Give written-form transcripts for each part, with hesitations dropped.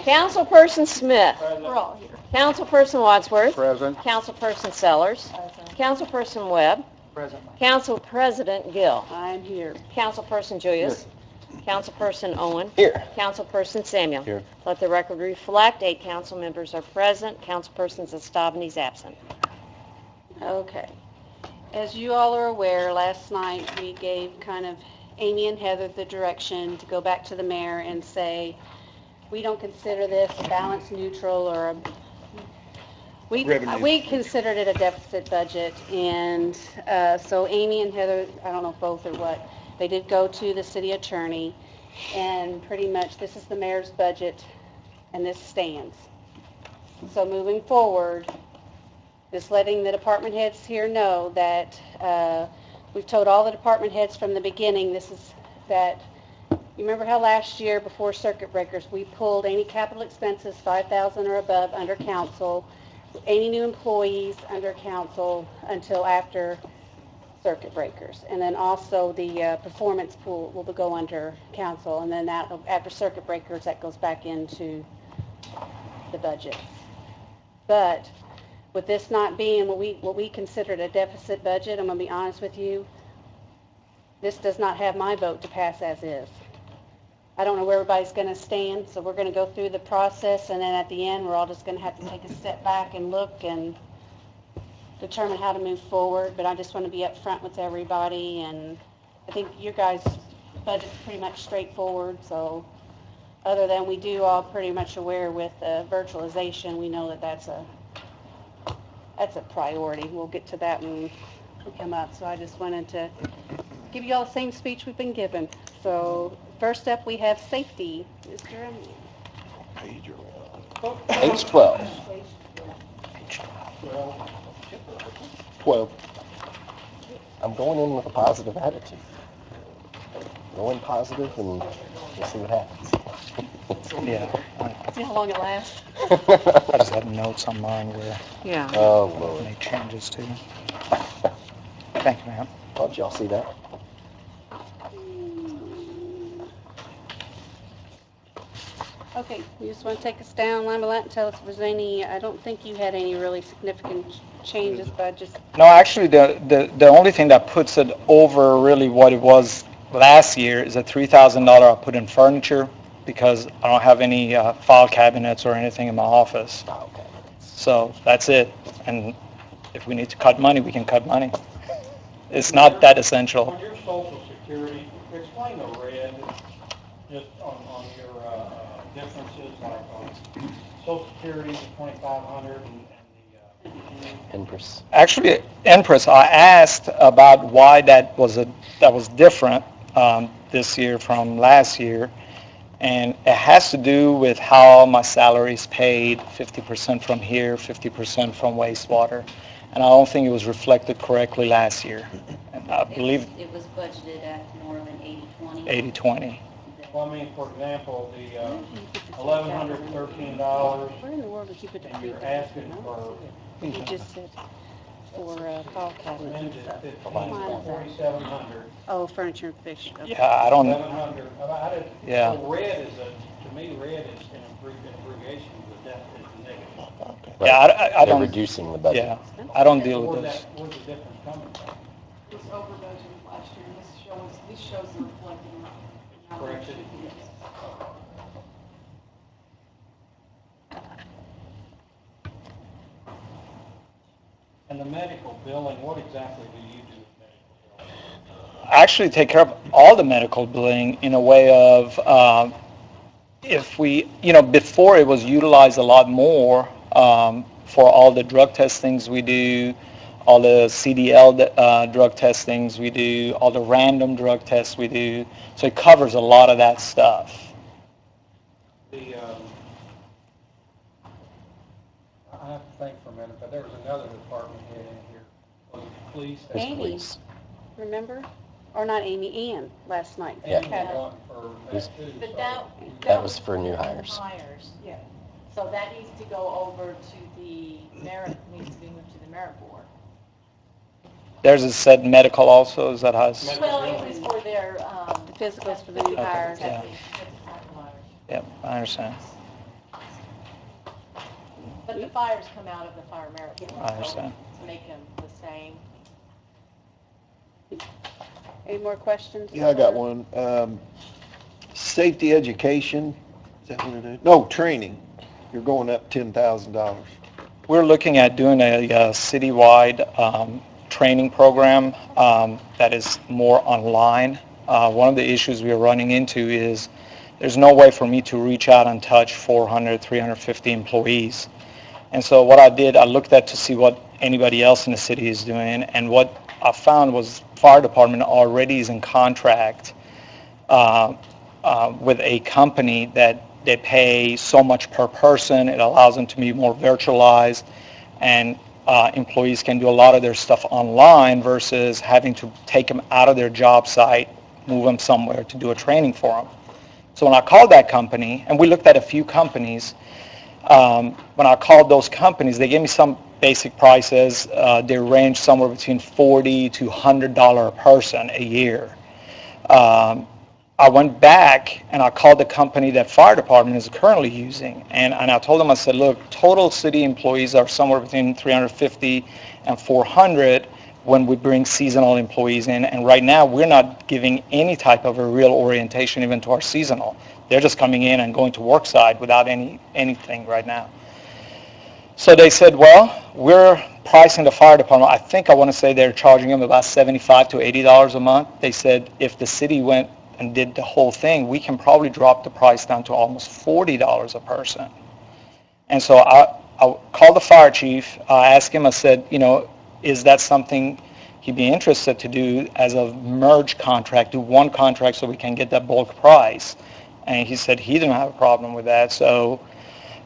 Councilperson Smith. We're all here. Councilperson Wadsworth. Present. Councilperson Sellers. Councilperson Webb. Present. Council President Gill. I'm here. Councilperson Julius. Councilperson Owen. Here. Councilperson Samuel. Here. Let the record reflect 8 council members are present. Councilperson Zastavany's absent. Okay. As you all are aware, last night we gave kind of Amy and Heather the direction to go back to the mayor and say, we don't consider this a balance neutral or a we considered it a deficit budget, and so Amy and Heather, I don't know both or what, they did go to the city attorney, and pretty much this is the mayor's budget, and this stands. So moving forward, just letting the department heads here know that we've told all the department heads from the beginning, this is that, you remember how last year before circuit breakers, we pulled any capital expenses 5,000 or above under council, any new employees under council until after circuit breakers. And then also the performance pool will go under council, and then that after circuit breakers that goes back into the budget. But with this not being what we considered a deficit budget, I'm going to be honest with you, this does not have my vote to pass as is. I don't know where everybody's going to stand, so we're going to go through the process, and then at the end, we're all just going to have to take a step back and look and determine how to move forward. But I just want to be up front with everybody, and I think your guys' budget's pretty much straightforward, so other than we do all pretty much aware with virtualization, we know that that's a priority. We'll get to that when we come up, so I just wanted to give you all the same speech we've been given. So first up, we have safety. Mr. Emily. Page 12. 12. I'm going in with a positive attitude. Go in positive and we'll see what happens. Yeah. See how long it lasts? I just have notes on mine where Yeah. Oh, Lord. I make changes to. Thank you, ma'am. Did y'all see that? Okay, you just want to take us down line by line and tell us if there's any, I don't think you had any really significant changes, but just, No, actually, the only thing that puts it over really what it was last year is a $3,000 I put in furniture because I don't have any file cabinets or anything in my office. Oh, okay. So that's it. And if we need to cut money, we can cut money. It's not that essential. On your social security, explain the red, just on your differences, like on social security, the 2,500 and the Empress. Actually, Empress, I asked about why that was different this year from last year, and it has to do with how my salary is paid, 50% from here, 50% from wastewater, and I don't think it was reflected correctly last year. And I believe It was budgeted at more than 80/20. 80/20. well, I mean, for example, the $1,113, where in the world did you put that? and you're asking for You just said for file cabinets and amended stuff. 4,700. Oh, furniture and fish. Okay. Yeah, I don't. 700. Yeah. So red is to me, red is an abbreviation of the deficit is negative. Okay. Yeah, I They're don't. reducing the budget. Yeah, I don't deal with this. Where's the difference coming from? It was over budgeted last year, and this shows the reflected amount. Correction. And the medical billing, what exactly do you do with medical billing? I actually take care of all the medical billing in a way of if we, before it was utilized a lot more for all the drug testings we do, all the CDL drug testings we do, all the random drug tests we do. So it covers a lot of that stuff. I have to think for a minute, but there was another department head in here. Was it police? There's Amy. police. Remember? Or not Amy, Ann, last night. Yeah. And you want for This- that too. But so- That was for new hires. Yeah. So that needs to go over to the merit, needs to be moved to the merit board. There's a said medical also, is that how it's? Well, it was for their, The physicals for the new hires. Yeah. Yeah, I understand. But the fires come out of the fire merit. I understand. To make them the same. Any more questions? Yeah, I got one. Safety education, is that what it is? No, training. You're going up $10,000. We're looking at doing a citywide training program that is more online. One of the issues we are running into is there's no way for me to reach out and touch 400, 350 employees. And so what I did, I looked at to see what anybody else in the city is doing, and what I found was fire department already is in contract with a company that they pay so much per person. It allows them to be more virtualized, and employees can do a lot of their stuff online versus having to take them out of their job site, move them somewhere to do a training for them. So when I called that company, and we looked at a few companies, when I called those companies, they gave me some basic prices. They range somewhere between $40 to $100 a person a year. I went back and I called the company that fire department is currently using, and I told them, I said, look, total city employees are somewhere between 350 and 400 when we bring seasonal employees in, and right now we're not giving any type of a real orientation even to our seasonal. They're just coming in and going to work site without anything right now. So they said, well, we're pricing the fire department. I want to say they're charging them about $75 to $80 a month. They said if the city went and did the whole thing, we can probably drop the price down to almost $40 a person. And so I called the fire chief. I asked him, I said, is that something he'd be interested to do as a merge contract, do one contract so we can get that bulk price? And he said he didn't have a problem with that. So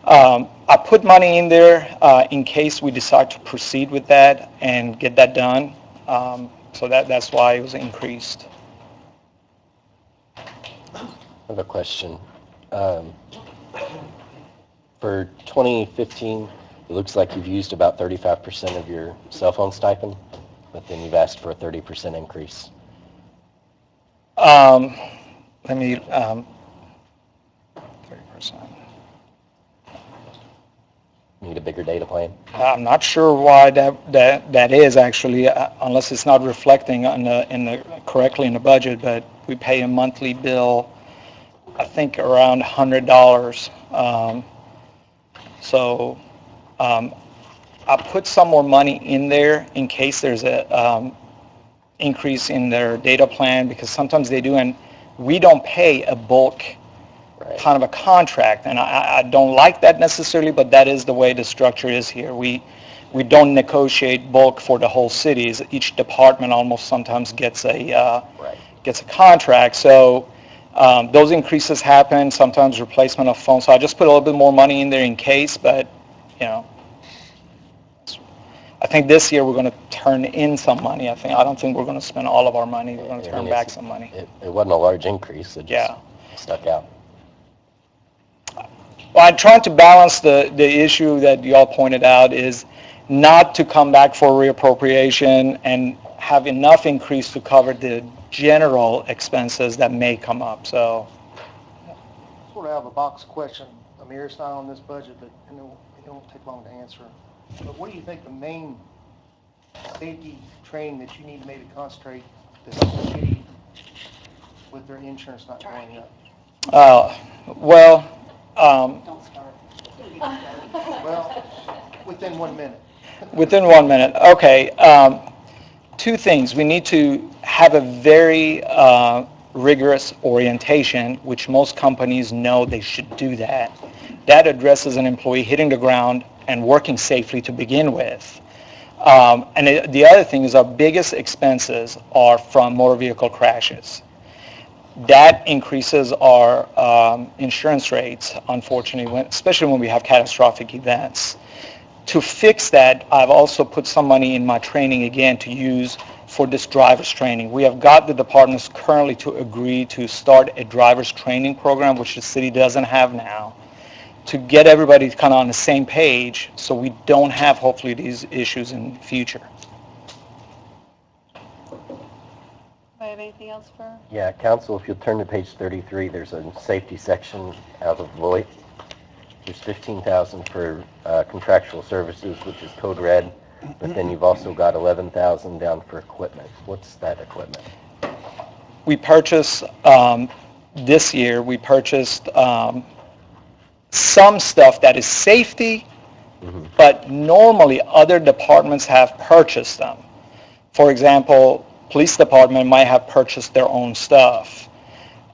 I put money in there in case we decide to proceed with that and get that done. So that's why it was increased. I have a question. For 2015, it looks like you've used about 35% of your cell phone stipend, but then you've asked for a 30% increase. Let me, 30%. Need a bigger data plan? I'm not sure why that is actually, unless it's not reflecting correctly in the budget, but we pay a monthly bill, I think around $100. So I put some more money in there in case there's a increase in their data plan, because sometimes they do, and we don't pay a bulk kind of a contract, and I don't like that necessarily, but that is the way the structure is here. We don't negotiate bulk for the whole cities. Each department almost sometimes gets a contract. So those increases happen, sometimes replacement of phones. So I just put a little bit more money in there in case, but I think this year we're going to turn in some money. I don't think we're going to spend all of our money. We're going to turn back some money. It wasn't a large increase. It just stuck out. Well, I'm trying to balance the issue that y'all pointed out is not to come back for reappropriation and have enough increase to cover the general expenses that may come up. So, Sort of have a box question. Amir, it's not on this budget, but it won't take long to answer. But what do you think the main safety training that you need maybe to concentrate to help the city with their insurance not going up? Don't start. Well, within 1 minute. Within 1 minute. Okay. Two things. We need to have a very rigorous orientation, which most companies know they should do that. That addresses an employee hitting the ground and working safely to begin with. And the other thing is our biggest expenses are from motor vehicle crashes. That increases our insurance rates, unfortunately, especially when we have catastrophic events. To fix that, I've also put some money in my training again to use for this driver's training. We have got the departments currently to agree to start a driver's training program, which the city doesn't have now, to get everybody kind of on the same page so we don't have, hopefully, these issues in the future. Do I have anything else for? Yeah, council, if you'll turn to page 33, there's a safety section out of Lloyd. there's 15,000 for contractual services, which is code red, but then you've also got 11,000 down for equipment. What's that equipment? We purchased, this year, we purchased some stuff that is safety, but normally other departments have purchased them. For example, police department might have purchased their own stuff.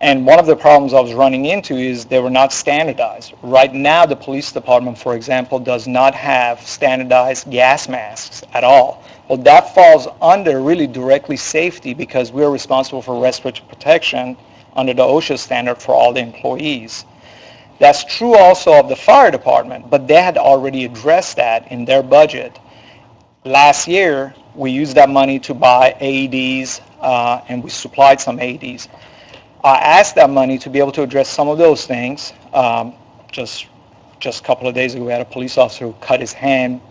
And one of the problems I was running into is they were not standardized. Right now, the police department, for example, does not have standardized gas masks at all. Well, that falls under really directly safety because we're responsible for respiratory protection under the OSHA standard for all the employees. That's true also of the fire department, but they had already addressed that in their budget. Last year, we used that money to buy AEDs, and we supplied some AEDs. I asked that money to be able to address some of those things. Just a couple of days ago, we had a police officer who cut his hand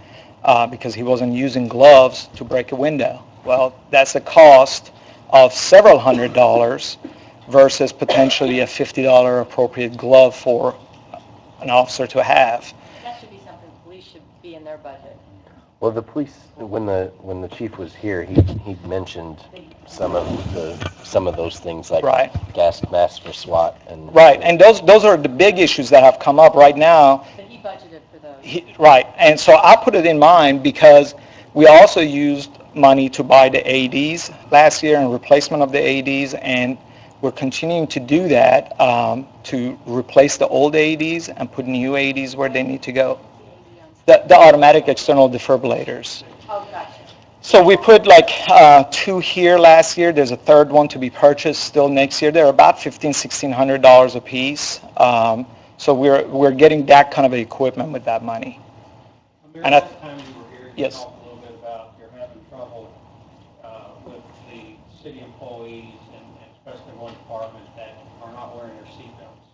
because he wasn't using gloves to break a window. Well, that's a cost of several $100s versus potentially a $50 appropriate glove for an officer to have. That should be something the police should be in their budget. Well, the police, when the chief was here, he mentioned some of those things like Right. gas masks for SWAT and Right, and those are the big issues that have come up right now. But he budgeted for those. Right, and so I put it in mind because we also used money to buy the AEDs last year and replacement of the AEDs, and we're continuing to do that to replace the old AEDs and put new AEDs where they need to go. The automatic external defibrillators. Oh, gotcha. So we put like 2 here last year. There's a third one to be purchased still next year. They're about $1,600 a piece. So we're getting that kind of equipment with that money. Amir, And I- last time you were here, you Yes. talked a little bit about you're having trouble with the city employees and especially one department that are not wearing their seatbelts.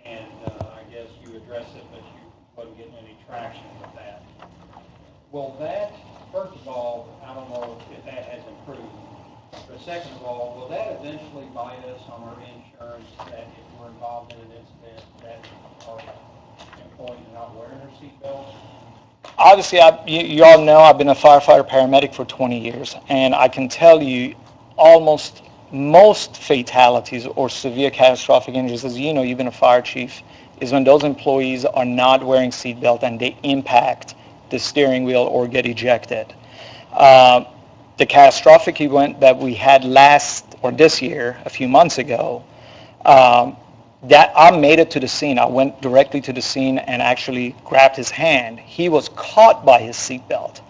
And I guess you addressed it, but you wasn't getting any traction with that. Will that, first of all, I don't know if that has improved, but second of all, will that eventually bite us on our insurance that if we're involved in an incident that our employees are not wearing their seatbelts? Obviously, you all know I've been a firefighter paramedic for 20 years, and I can tell you almost most fatalities or severe catastrophic injuries, as you know, you've been a fire chief, is when those employees are not wearing seatbelt and they impact the steering wheel or get ejected. The catastrophic event that we had this year, a few months ago, that I made it to the scene. I went directly to the scene and actually grabbed his hand. He was caught by his seatbelt.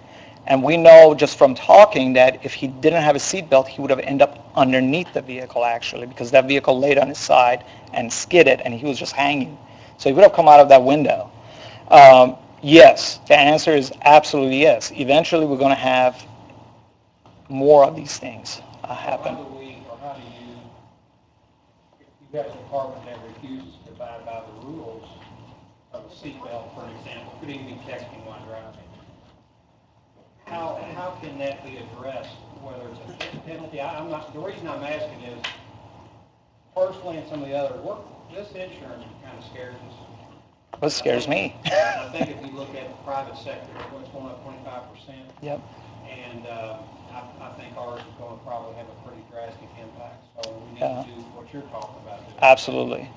And we know just from talking that if he didn't have a seatbelt, he would have ended up underneath the vehicle actually, because that vehicle laid on his side and skidded and he was just hanging. So he would have come out of that window. Yes, the answer is absolutely yes. Eventually we're going to have more of these things happen. How do you, if you have a department that refuses to abide by the rules of a seatbelt, for example, could even be texting while driving, how can that be addressed, whether it's a penalty? The reason I'm asking is, personally and some of the others, this insurance kind of scares us. What scares me? I think if you look at the private sector, it's going up 25%. Yep. And I think ours is going to probably have a pretty drastic impact. So we need Yeah. to do what you're talking about doing. Absolutely.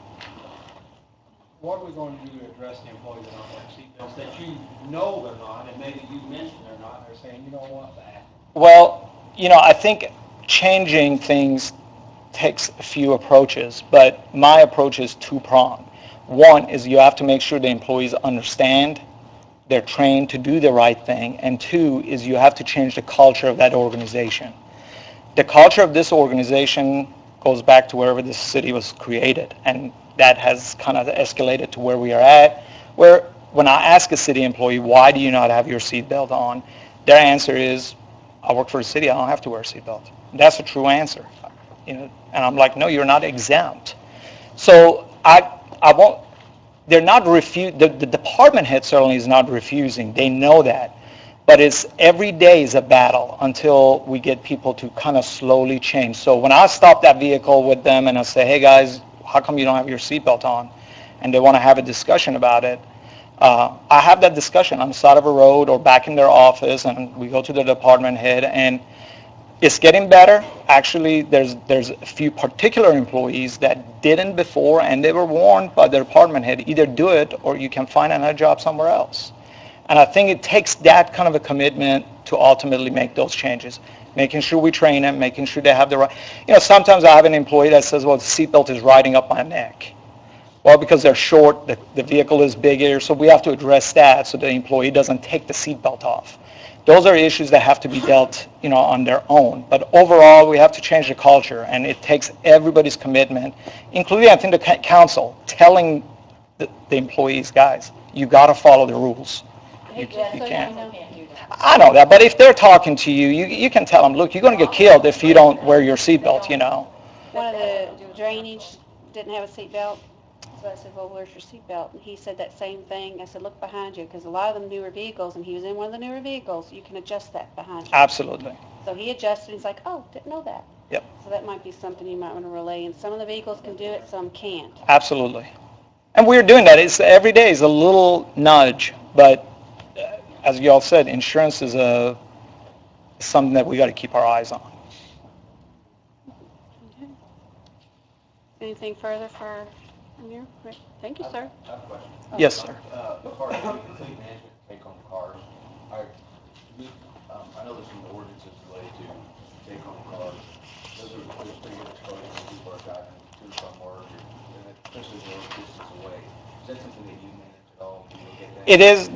What are we going to do to address the employees that aren't wearing seatbelts that you know they're not, and maybe you mentioned they're not, they're saying, you know what, that. Well, I think changing things takes a few approaches, but my approach is two-pronged. One is you have to make sure the employees understand they're trained to do the right thing, and two is you have to change the culture of that organization. The culture of this organization goes back to wherever this city was created, and that has kind of escalated to where we are at, where when I ask a city employee, why do you not have your seatbelt on, their answer is, I work for the city, I don't have to wear a seatbelt. That's a true answer. And I'm like, no, you're not exempt. So I won't, they're not the department head certainly is not refusing, they know that. But it's every day is a battle until we get people to kind of slowly change. So when I stop that vehicle with them and I say, hey guys, how come you don't have your seatbelt on? and they want to have a discussion about it, I have that discussion on the side of a road or back in their office, and we go to the department head, and it's getting better. Actually, there's a few particular employees that didn't before, and they were warned by the department head, either do it or you can find another job somewhere else. And I think it takes that kind of a commitment to ultimately make those changes, making sure we train them, making sure they have the right, sometimes I have an employee that says, well, the seatbelt is riding up my neck. Well, because they're short, the vehicle is bigger, so we have to address that so the employee doesn't take the seatbelt off. Those are issues that have to be dealt, on their own. But overall, we have to change the culture, and it takes everybody's commitment, including, I think, the council, telling the employees, guys, you got to follow the rules. You can't. I know that, but if they're talking to you, you can tell them, look, you're going to get killed if you don't wear your seatbelt, One of the drainage didn't have a seatbelt. So I said, well, where's your seatbelt? And he said that same thing. I said, look behind you, because a lot of them newer vehicles, and he was in one of the newer vehicles, you can adjust that behind you. Absolutely. So he adjusted, he's like, oh, didn't know that. Yep. So that might be something you might want to relay, and some of the vehicles can do it, some can't. Absolutely. And we're doing that. It's every day is a little nudge, but as you all said, insurance is something that we got to keep our eyes on. Okay. Anything further for Amir? Great. Thank you, sir. I have a question. Yes, sir. As far as fleet management take on cars, I know there's some ordinances related to take on cars. Those are pretty good exposure when people are driving to and from work, and especially the distance away. Is that something that you manage at all? Do you look at that? It is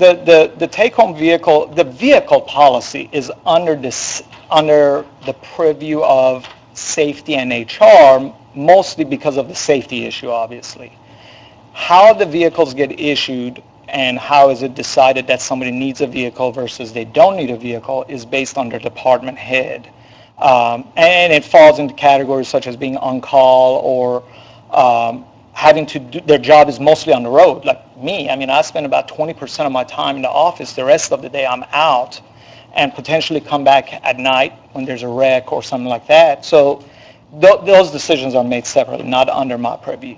the take-home vehicle. The vehicle policy is under the purview of safety and HR, mostly because of the safety issue, obviously. How the vehicles get issued and how is it decided that somebody needs a vehicle versus they don't need a vehicle is based on their department head. And it falls into categories such as being on call or having to do, their job is mostly on the road. Like me, I spend about 20% of my time in the office. The rest of the day I'm out and potentially come back at night when there's a wreck or something like that. So those decisions are made separately, not under my purview.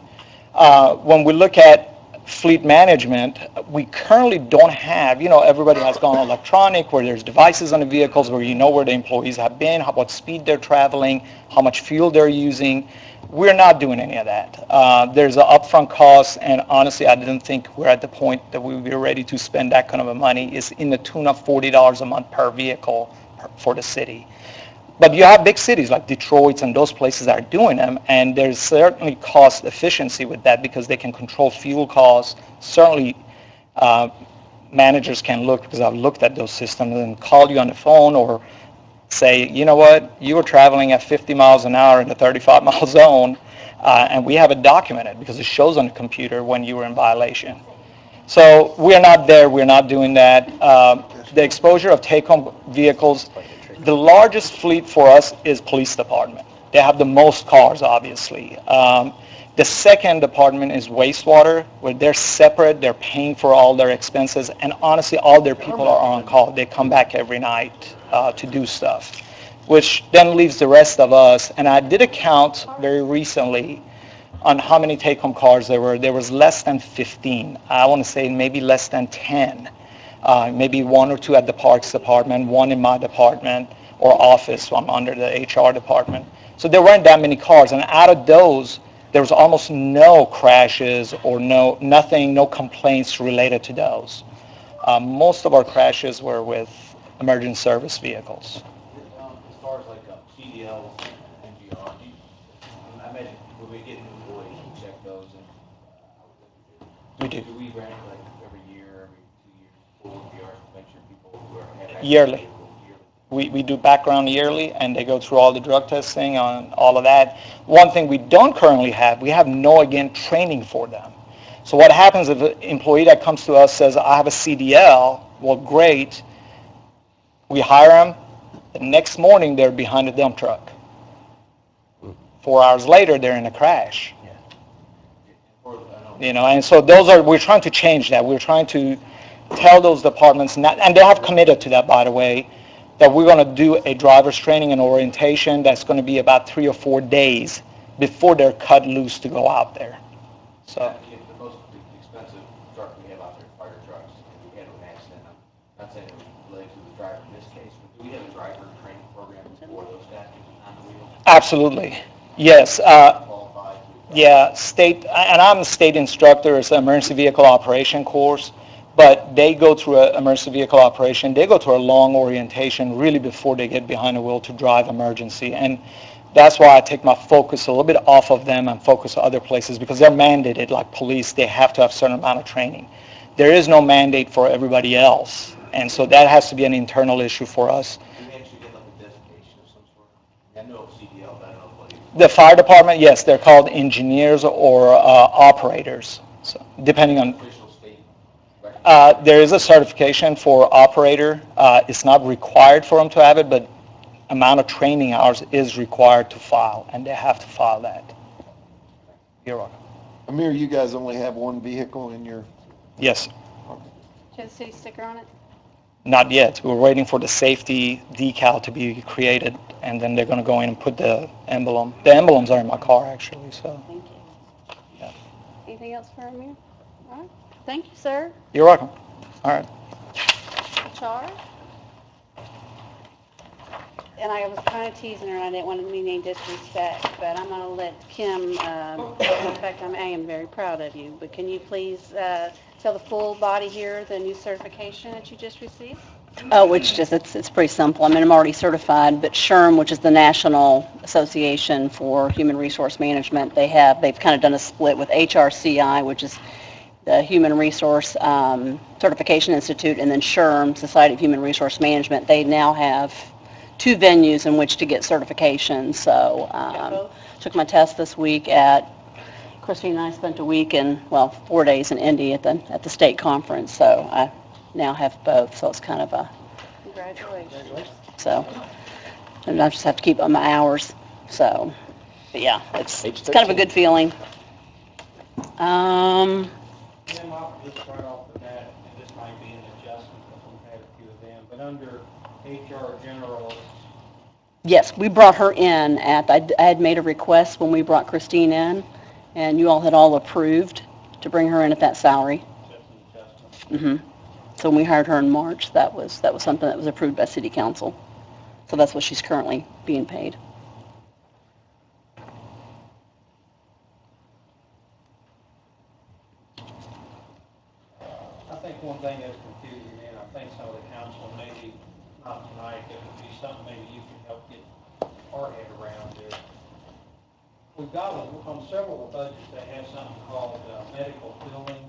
When we look at fleet management, we currently don't have, everybody has gone electronic, where there's devices on the vehicles where you know where the employees have been, what speed they're traveling, how much fuel they're using. We're not doing any of that. There's an upfront cost, and honestly, I didn't think we're at the point that we would be ready to spend that kind of a money. It's in the tune of $40 a month per vehicle for the city. But you have big cities like Detroit and those places that are doing them, and there's certainly cost efficiency with that because they can control fuel costs. Certainly, managers can look, because I've looked at those systems, and call you on the phone or say, you know what, you were traveling at 50 miles an hour in the 35-mile zone, and we have it documented because it shows on the computer when you were in violation. So we're not there. We're not doing that. The exposure of take-home vehicles, the largest fleet for us is police department. They have the most cars, obviously. The second department is wastewater, where they're separate. They're paying for all their expenses, and honestly, all their people are on call. They come back every night to do stuff, which then leaves the rest of us. And I did a count very recently on how many take-home cars there were. There was less than 15. I want to say maybe less than 10. Maybe one or two at the Parks Department, one in my department or office, so I'm under the HR department. So there weren't that many cars, and out of those, there was almost no crashes or no complaints related to those. Most of our crashes were with emergency service vehicles. As far as like CDLs and beyond, I imagine when we get new employees, we check those, and We do. Do we rank like every year, every 2 years, full PRs to make sure people who are Yearly. We do background yearly, and they go through all the drug testing on all of that. One thing we don't currently have, we have no, training for them. So what happens if an employee that comes to us says, I have a CDL, well, great. We hire them. The next morning, they're behind a dump truck. 4 hours later, they're in a crash. And so we're trying to change that. We're trying to tell those departments, and they have committed to that, by the way, that we're going to do a driver's training and orientation that's going to be about 3 or 4 days before they're cut loose to go out there. So The most fire trucks, and we had an accident. I'm not saying it was related to the driver in this case, but do we have a driver training program for those guys on the wheel? Absolutely. Yes. Qualified to- Yeah, and I'm a state instructor. It's an emergency vehicle operation course, but they go through an emergency vehicle operation. They go through a long orientation really before they get behind the wheel to drive emergency. And that's why I take my focus a little bit off of them and focus on other places, because they're mandated, like police, they have to have a certain amount of training. There is no mandate for everybody else, and so that has to be an internal issue for us. Do we actually get like a designation of some sort? I know CDL, but I don't know what it is. The fire department, yes, they're called engineers or operators, so depending on. Official state record? There is a certification for operator. It's not required for them to have it, but amount of training hours is required to file, and they have to file that. You're welcome. Amir, you guys only have one vehicle in your, Yes, Do you have the city sticker on it? not yet. We're waiting for the safety decal to be created, and then they're going to go in and put the emblem. The emblems are in my car, actually, so. Thank you. Yeah. Anything else for Amir? All right. Thank you, sir. You're welcome. All right. HR? And I was kind of teasing her, and I didn't want to mean any disrespect, but I'm going to let Kim, in fact, I am very proud of you, but can you please tell the full body here the new certification that you just received? Oh, it's pretty simple. I mean, I'm already certified, but SHRM, which is the National Association for Human Resource Management, they've kind of done a split with HRCI, which is the Human Resource Certification Institute, and then SHRM, Society of Human Resource Management. They now have 2 venues in which to get certification. So took my test this week Christine and I spent a week 4 days in Indy at the state conference. So I now have both. So it's kind of Congratulations. so, and I just have to keep up my hours. So, but yeah, it's kind of a good feeling. Jim, I'll just right off the bat, and this might be an adjustment because we've had a few of them, but under HR general, Yes, we brought her in I had made a request when we brought Christine in, and you all had all approved to bring her in at that salary. just an adjustment. So when we hired her in March, that was something that was approved by City Council. So that's what she's currently being paid. I think one thing that's confusing, and I think some of the council, maybe not tonight, it would be something maybe you can help get our head around is, we've got on several of the budgets, they have something called medical billing,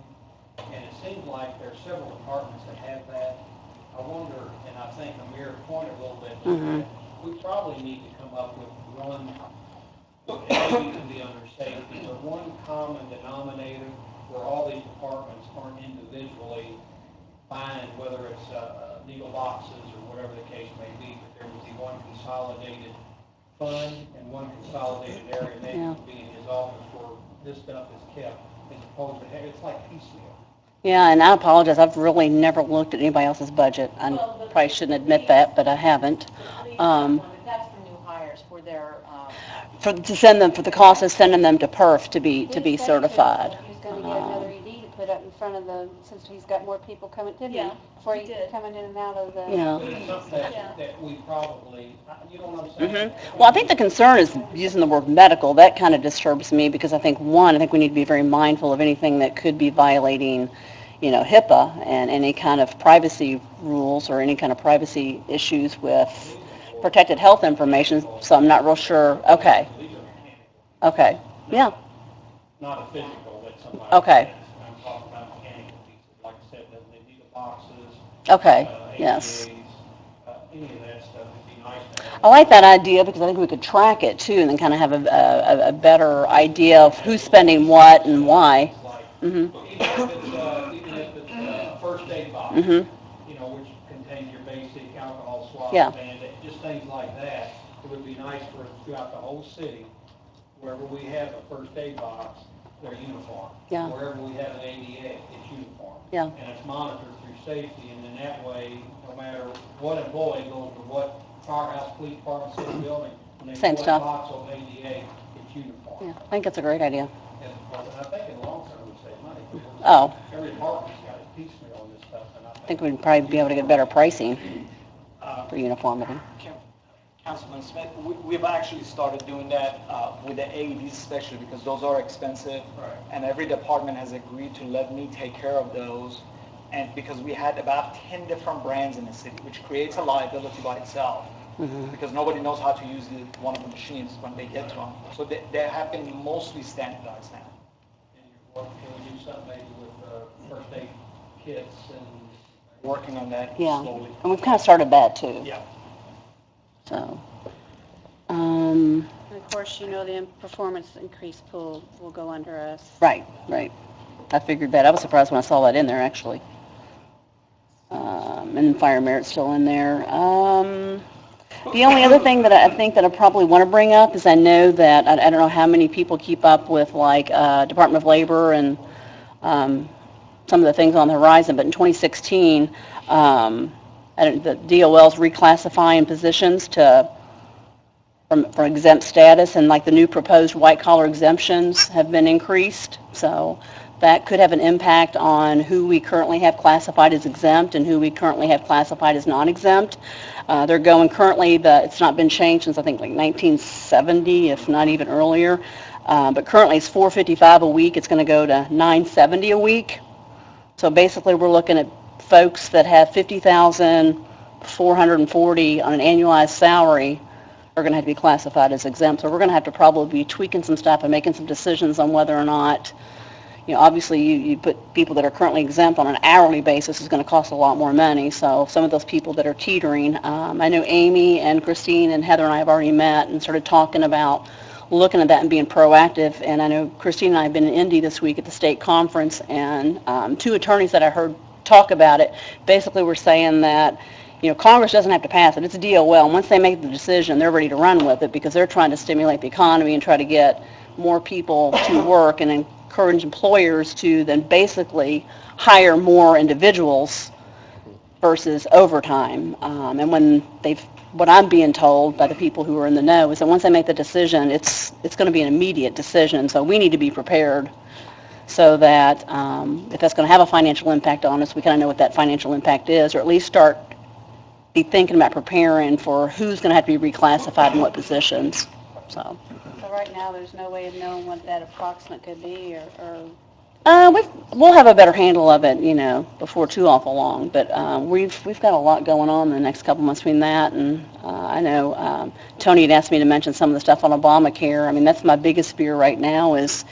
and it seems like there's several departments that have that. I wonder, and I think Amir pointed a little bit to that, we probably need to come up with one, maybe it can be under safety, but one common denominator where all these departments aren't individually fined, whether it's legal boxes or whatever the case may be, but there would be one consolidated fund and one consolidated area, maybe it would be in his office where this stuff is kept, as opposed to, it's like piecemeal. Yeah, and I apologize. I've really never looked at anybody else's budget. I probably shouldn't admit that, but I haven't. That's for new hires, for their, For the cost of sending them to PERF to be certified. He's going to get another ED to put up in front of since he's got more people coming, didn't he? Yeah, Before he did. coming in and out of the. Yeah. But it's something that we probably, you know what I'm saying? Well, I think the concern is using the word medical. That kind of disturbs me because I think we need to be very mindful of anything that could be violating, HIPAA and any kind of privacy rules or any kind of privacy issues with protected health information. So I'm not real sure. Okay. Yeah. Not a physical that somebody. Okay. has. I'm talking about mechanical pieces, like I said, the needle boxes. Okay. Yes. ADAs, any of that stuff would be nice to have. I like that idea because I think we could track it too and then kind of have a better idea of who's spending what and why. Even if it's a first aid box, which contains your basic alcohol swab, Yeah. Band-Aid, just things like that. It would be nice for us throughout the whole city, wherever we have a first aid box, they're uniform. Yeah. Wherever we have an ADA, it's uniform. Yeah. And it's monitored through safety, and in that way, no matter what employee goes to what firehouse, police department, city building, when they Same pull stuff. that box on ADA, it's uniform. Yeah, I think it's a great idea. And I think in the long term, we save money. Oh. Every department's got it piecemeal on this stuff, and I think we'd probably be able to get better pricing for uniformity. Councilman Smith, we've actually started doing that with the AEDs especially because those are expensive. Right. And every department has agreed to let me take care of those. And because we had about 10 different brands in the city, which creates a liability by itself. Because nobody knows how to use one of the machines when they get to them. So they have been mostly standardized now. and can we do something maybe with first aid kits and Working on that Yeah, slowly. and we've kind of started that too. Yeah. So, And of course, you know, the performance increase pool will go under us. right. I figured that. I was surprised when I saw that in there, actually. And then fire merit's still in there. The only other thing that I think that I probably want to bring up is I know that, I don't know how many people keep up with like Department of Labor and some of the things on the horizon, but in 2016, the DOL's reclassifying positions for exempt status, and like the new proposed white-collar exemptions have been increased. So that could have an impact on who we currently have classified as exempt and who we currently have classified as non-exempt. They're going currently, it's not been changed since I think like 1970, if not even earlier. But currently it's $455 a week. It's going to go to $970 a week. So basically we're looking at folks that have $50,440 on an annualized salary are going to have to be classified as exempt. So we're going to have to probably be tweaking some stuff and making some decisions on whether or not, obviously you put people that are currently exempt on an hourly basis is going to cost a lot more money. So some of those people that are teetering, I know Amy and Christine and Heather and I have already met and started talking about looking at that and being proactive. And I know Christine and I have been in Indy this week at the state conference, and two attorneys that I heard talk about it basically were saying that, Congress doesn't have to pass it. It's a DOL. And once they make the decision, they're ready to run with it because they're trying to stimulate the economy and try to get more people to work and encourage employers to then basically hire more individuals versus overtime. And what I'm being told by the people who are in the know is that once they make the decision, it's going to be an immediate decision. So we need to be prepared so that if that's going to have a financial impact on us, we kind of know what that financial impact is, or at least be thinking about preparing for who's going to have to be reclassified in what positions. So right now, there's no way of knowing what that approximate could be, or we'll have a better handle of it, before too awful long. But we've got a lot going on in the next couple months between that, and I know Tony had asked me to mention some of the stuff on Obamacare. I mean, that's my biggest fear right now is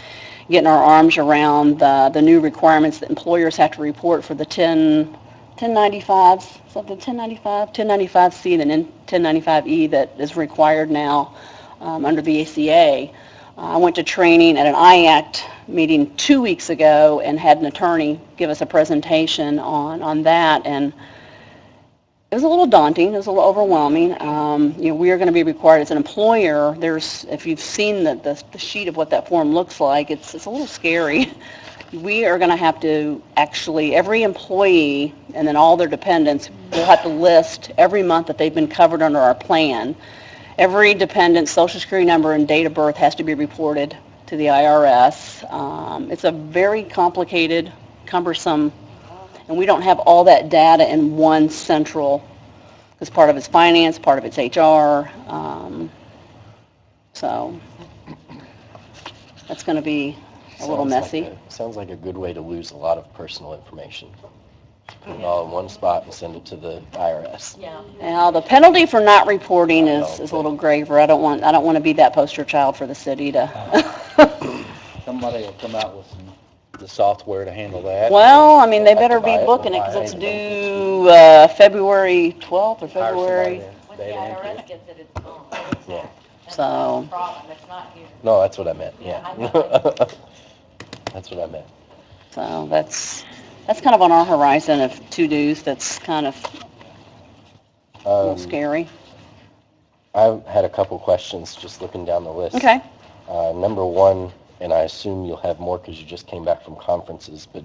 getting our arms around the new requirements that employers have to report for the 1095s, something 1095C, and then 1095E that is required now under the ACA. I went to training at an IACT meeting 2 weeks ago and had an attorney give us a presentation on that, and it was a little daunting. It was a little overwhelming. We are going to be required as an employer. If you've seen the sheet of what that form looks like, it's a little scary. We are going to have to actually, every employee and then all their dependents will have to list every month that they've been covered under our plan. Every dependent's social security number and date of birth has to be reported to the IRS. It's a very complicated, cumbersome, and we don't have all that data in one central, because part of it's finance, part of it's HR. So that's going to be a little messy. Sounds like a good way to lose a lot of personal information. Put it all in one spot and send it to the IRS. Yeah. Now, the penalty for not reporting is a little graver. I don't want to be that poster child for the city to. Somebody will come out with the software to handle that. Well, I mean, they better be booking it because it's due February 12th or February. When the IRS gets it, it's gone. Yeah. That's So- the problem, it's not here. No, that's what I meant, Yeah, I yeah. know. That's what I meant. So that's kind of on our horizon of to-dos. That's kind of a little scary. I had a couple questions just looking down the list. Okay. Number one, and I assume you'll have more because you just came back from conferences, but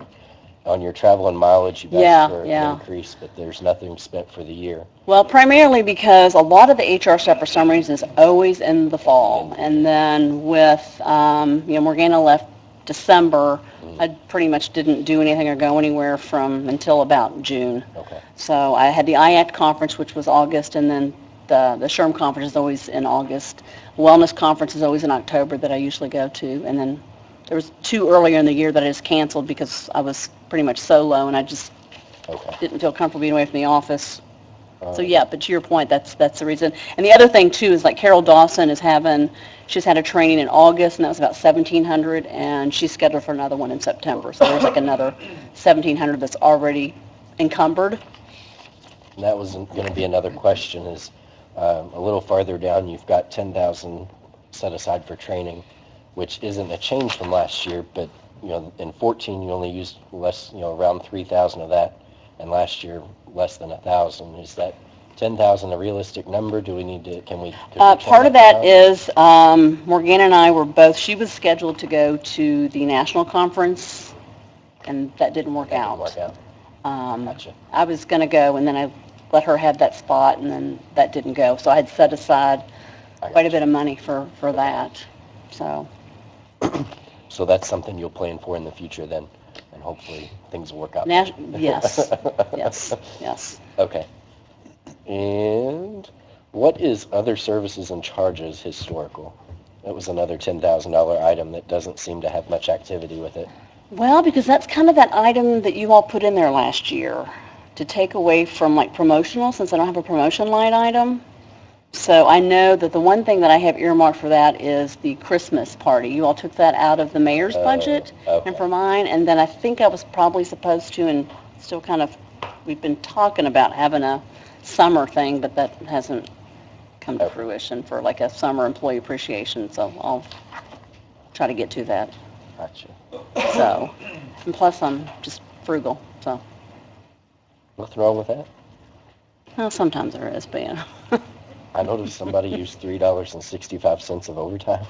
on your travel and mileage, you've asked for an increase, but there's nothing spent for the year. Well, primarily because a lot of the HR stuff for some reason is always in the fall. And then with, Morgana left December, I pretty much didn't do anything or go anywhere from until about June. Okay. So I had the IACT conference, which was August, and then the SHRM conference is always in August. Wellness conference is always in October that I usually go to. And then there was 2 earlier in the year that I just canceled because I was pretty much solo and I just didn't feel comfortable being away from the office. So yeah, but to your point, that's the reason. And the other thing too is like Carol Dawson she's had a training in August and that was about 1,700 and she's scheduled for another one in September. So there's like another 1,700 that's already encumbered. And that was going to be another question is, a little farther down, you've got 10,000 set aside for training, which isn't a change from last year, but, in 14, you only used less, around 3,000 of that, and last year, less than 1,000. Is that 10,000 a realistic number? Do we need to, could we part of that is, Morgana and I she was scheduled to go to the national conference, and that didn't work out. Gotcha. I was going to go, and then I let her have that spot, and then that didn't go. So I had set aside quite a bit of money for that. So that's something you'll plan for in the future then, and hopefully things will work out. Yes, yes. Okay. And what is other services and charges historical? That was another $10,000 item that doesn't seem to have much activity with it. Well, because that's kind of that item that you all put in there last year to take away from like promotional, since I don't have a promotion line item. So I know that the one thing that I have earmarked for that is the Christmas party. You all took that out of the mayor's budget and for mine, and then I think I was probably supposed to, and still kind of, we've been talking about having a summer thing, but that hasn't come to fruition for like a summer employee appreciation, so I'll try to get to that. Gotcha. So, and plus I'm just frugal, so. Nothing wrong with that. Well, sometimes there is, but yeah. I noticed somebody used $3.65 of overtime.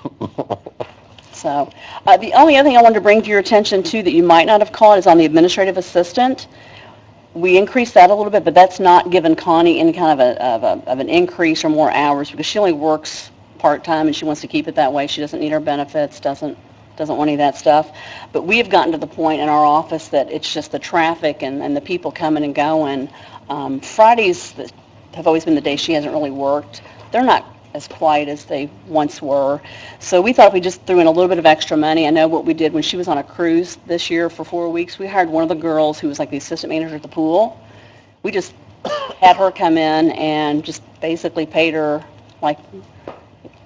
So, the only other thing I wanted to bring to your attention too that you might not have caught is on the administrative assistant. We increased that a little bit, but that's not given Connie any kind of an increase or more hours because she only works part-time and she wants to keep it that way. She doesn't need our benefits, doesn't want any of that stuff. But we have gotten to the point in our office that it's just the traffic and the people coming and going. Fridays have always been the day she hasn't really worked. They're not as quiet as they once were. So we thought if we just threw in a little bit of extra money. I know what we did when she was on a cruise this year for 4 weeks. We hired one of the girls who was like the assistant manager at the pool. We just had her come in and just basically paid her like,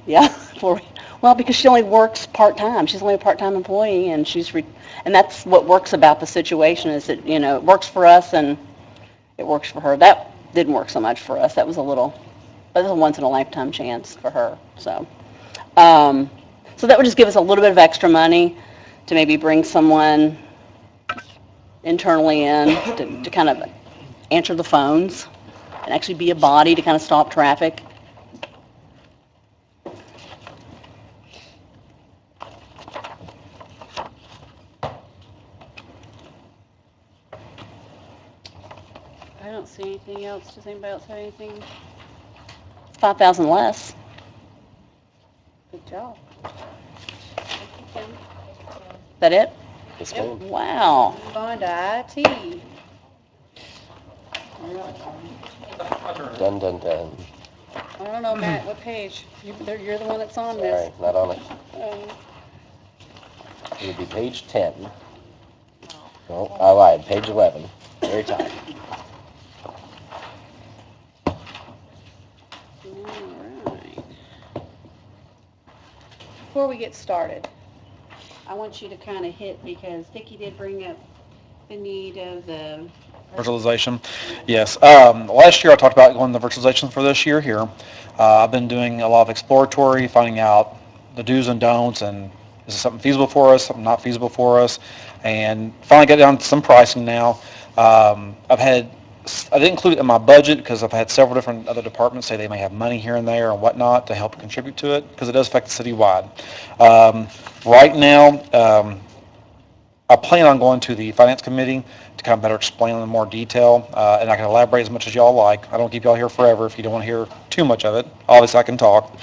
well, because she only works part-time. She's only a part-time employee, and and that's what works about the situation is that, it works for us and it works for her. That didn't work so much for us. That was a once-in-a-lifetime chance for her. So so that would just give us a little bit of extra money to maybe bring someone internally in to kind of answer the phones and actually be a body to kind of stop traffic. I don't see anything else. Does anybody else have anything? It's 5,000 less. Good job. Is that it? Yes, ma'am. Wow. Move on to IT. Dun, dun, dun. I don't know, Matt, what page? You're the one that's on All this. right, not on it. It would be page 10. No, I lied, page 11, very top. Alright. Before we get started, I want you to kind of hit, because Vicki did bring up the need of the Virtualization, yes. Last year I talked about going to virtualization for this year here. I've been doing a lot of exploratory, finding out the do's and don'ts, and is it something feasible for us, something not feasible for us, and finally got down to some pricing now. I didn't include it in my budget because I've had several different other departments say they may have money here and there and whatnot to help contribute to it because it does affect the citywide. Right now, I plan on going to the finance committee to kind of better explain in more detail, and I can elaborate as much as y'all like. I don't keep y'all here forever if you don't want to hear too much of it. Obviously, I can talk.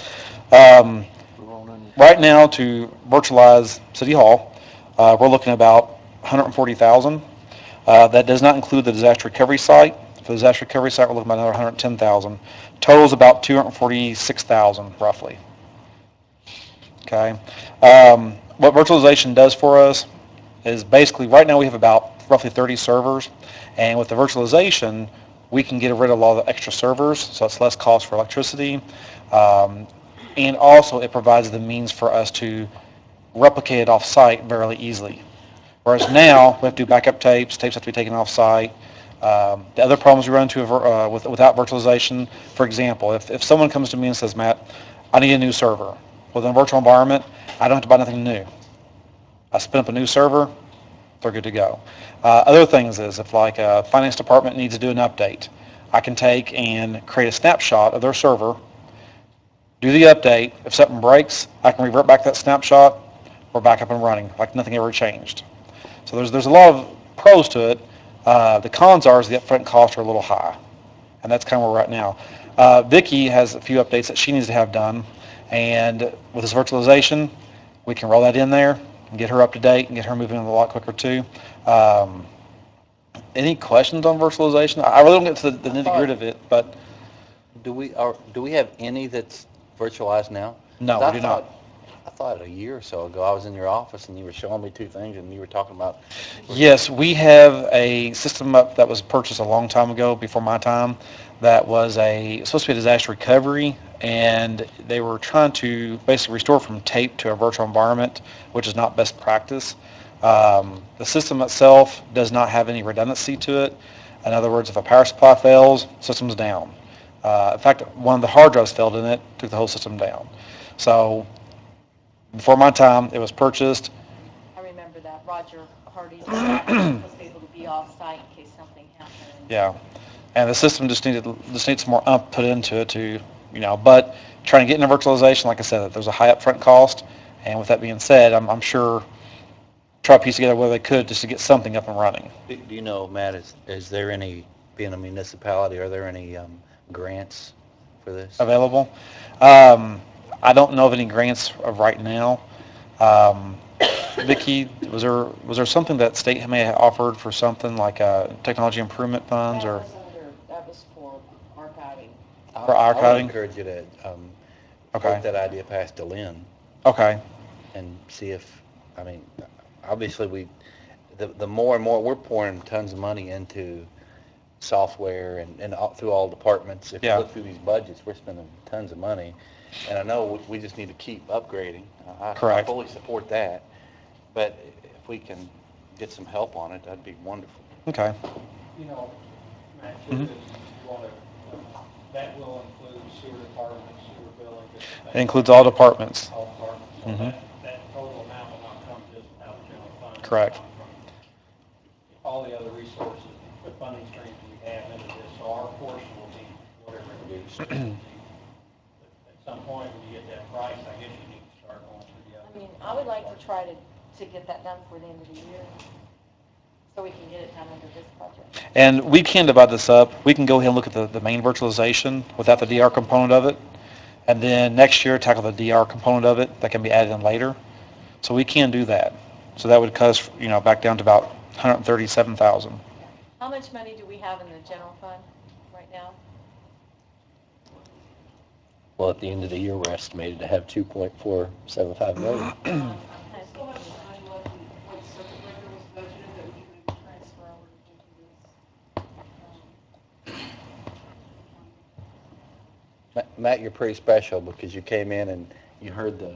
Right now, to virtualize City Hall, we're looking at about 140,000. That does not include the disaster recovery site. For the disaster recovery site, we're looking at another 110,000. Total is about 246,000 roughly. Okay. What virtualization does for us is basically right now we have about roughly 30 servers, and with the virtualization, we can get rid of a lot of the extra servers, so it's less cost for electricity, and also it provides the means for us to replicate it off-site very easily. Whereas now, we have to do backup tapes have to be taken off-site. The other problems we run into without virtualization, for example, if someone comes to me and says, Matt, I need a new server. Within a virtual environment, I don't have to buy nothing new. I spin up a new server, they're good to go. Other things is if like a finance department needs to do an update, I can take and create a snapshot of their server, do the update. If something breaks, I can revert back that snapshot. We're back up and running like nothing ever changed. So there's a lot of pros to it. The cons are is the upfront costs are a little high, and that's kind of where we're at now. Vicki has a few updates that she needs to have done, and with this virtualization, we can roll that in there and get her up to date and get her moving a lot quicker too. Any questions on virtualization? I really don't get to the nitty gritty of it, but Do we have any that's virtualized now? no, we do not. I thought a year or so ago, I was in your office and you were showing me two things and you were talking about... Yes, we have a system up that was purchased a long time ago, before my time, that was supposed to be a disaster recovery, and they were trying to basically restore from tape to a virtual environment, which is not best practice. The system itself does not have any redundancy to it. In other words, if a power supply fails, system's down. In fact, one of the hard drives failed in it, took the whole system down. So before my time, it was purchased. I remember that. Roger Hardy was supposed to be able to be off-site in case something happened. Yeah, and the system just needs some more put into it to, but trying to get into virtualization, like I said, there's a high upfront cost, and with that being said, I'm sure try to piece together what they could just to get something up and running. Do you know, Matt, is there any, being a municipality, are there any grants for this? Available? I don't know of any grants right now. Vicki, was there something that state may have offered for something like technology improvement funds or? That was for archiving. For I would archiving? encourage you to Okay. work that idea past to Lynn Okay. and see if, obviously the more and more, we're pouring tons of money into software and through all departments. If you look through these budgets, we're spending tons of money. And I know we just need to keep upgrading. I Correct. fully support that. But if we can get some help on it, that'd be wonderful. Okay. Matt, Mhm. that will include sewer department, sewer billing. It includes all departments. All departments. So Mhm. that total amount will not come just out of general fund. Correct. All the other resources, the funding streams we have into this, so our portion will be whatever it is. At some point, when you get that price, I guess you need to start going through the other. I would like to try to get that done for the end of the year, so we can get it done under this budget. And we can divide this up. We can go ahead and look at the main virtualization without the DR component of it. And then next year, tackle the DR component of it that can be added in later. So we can do that. So that would cut us, back down to about 137,000. How much money do we have in the general fund right now? Well, at the end of the year, we're estimated to have 2.475 million. I still have some money left in what circuit breaker was budgeted that we can maybe transfer over to this. Matt, you're pretty special because you came in and you heard the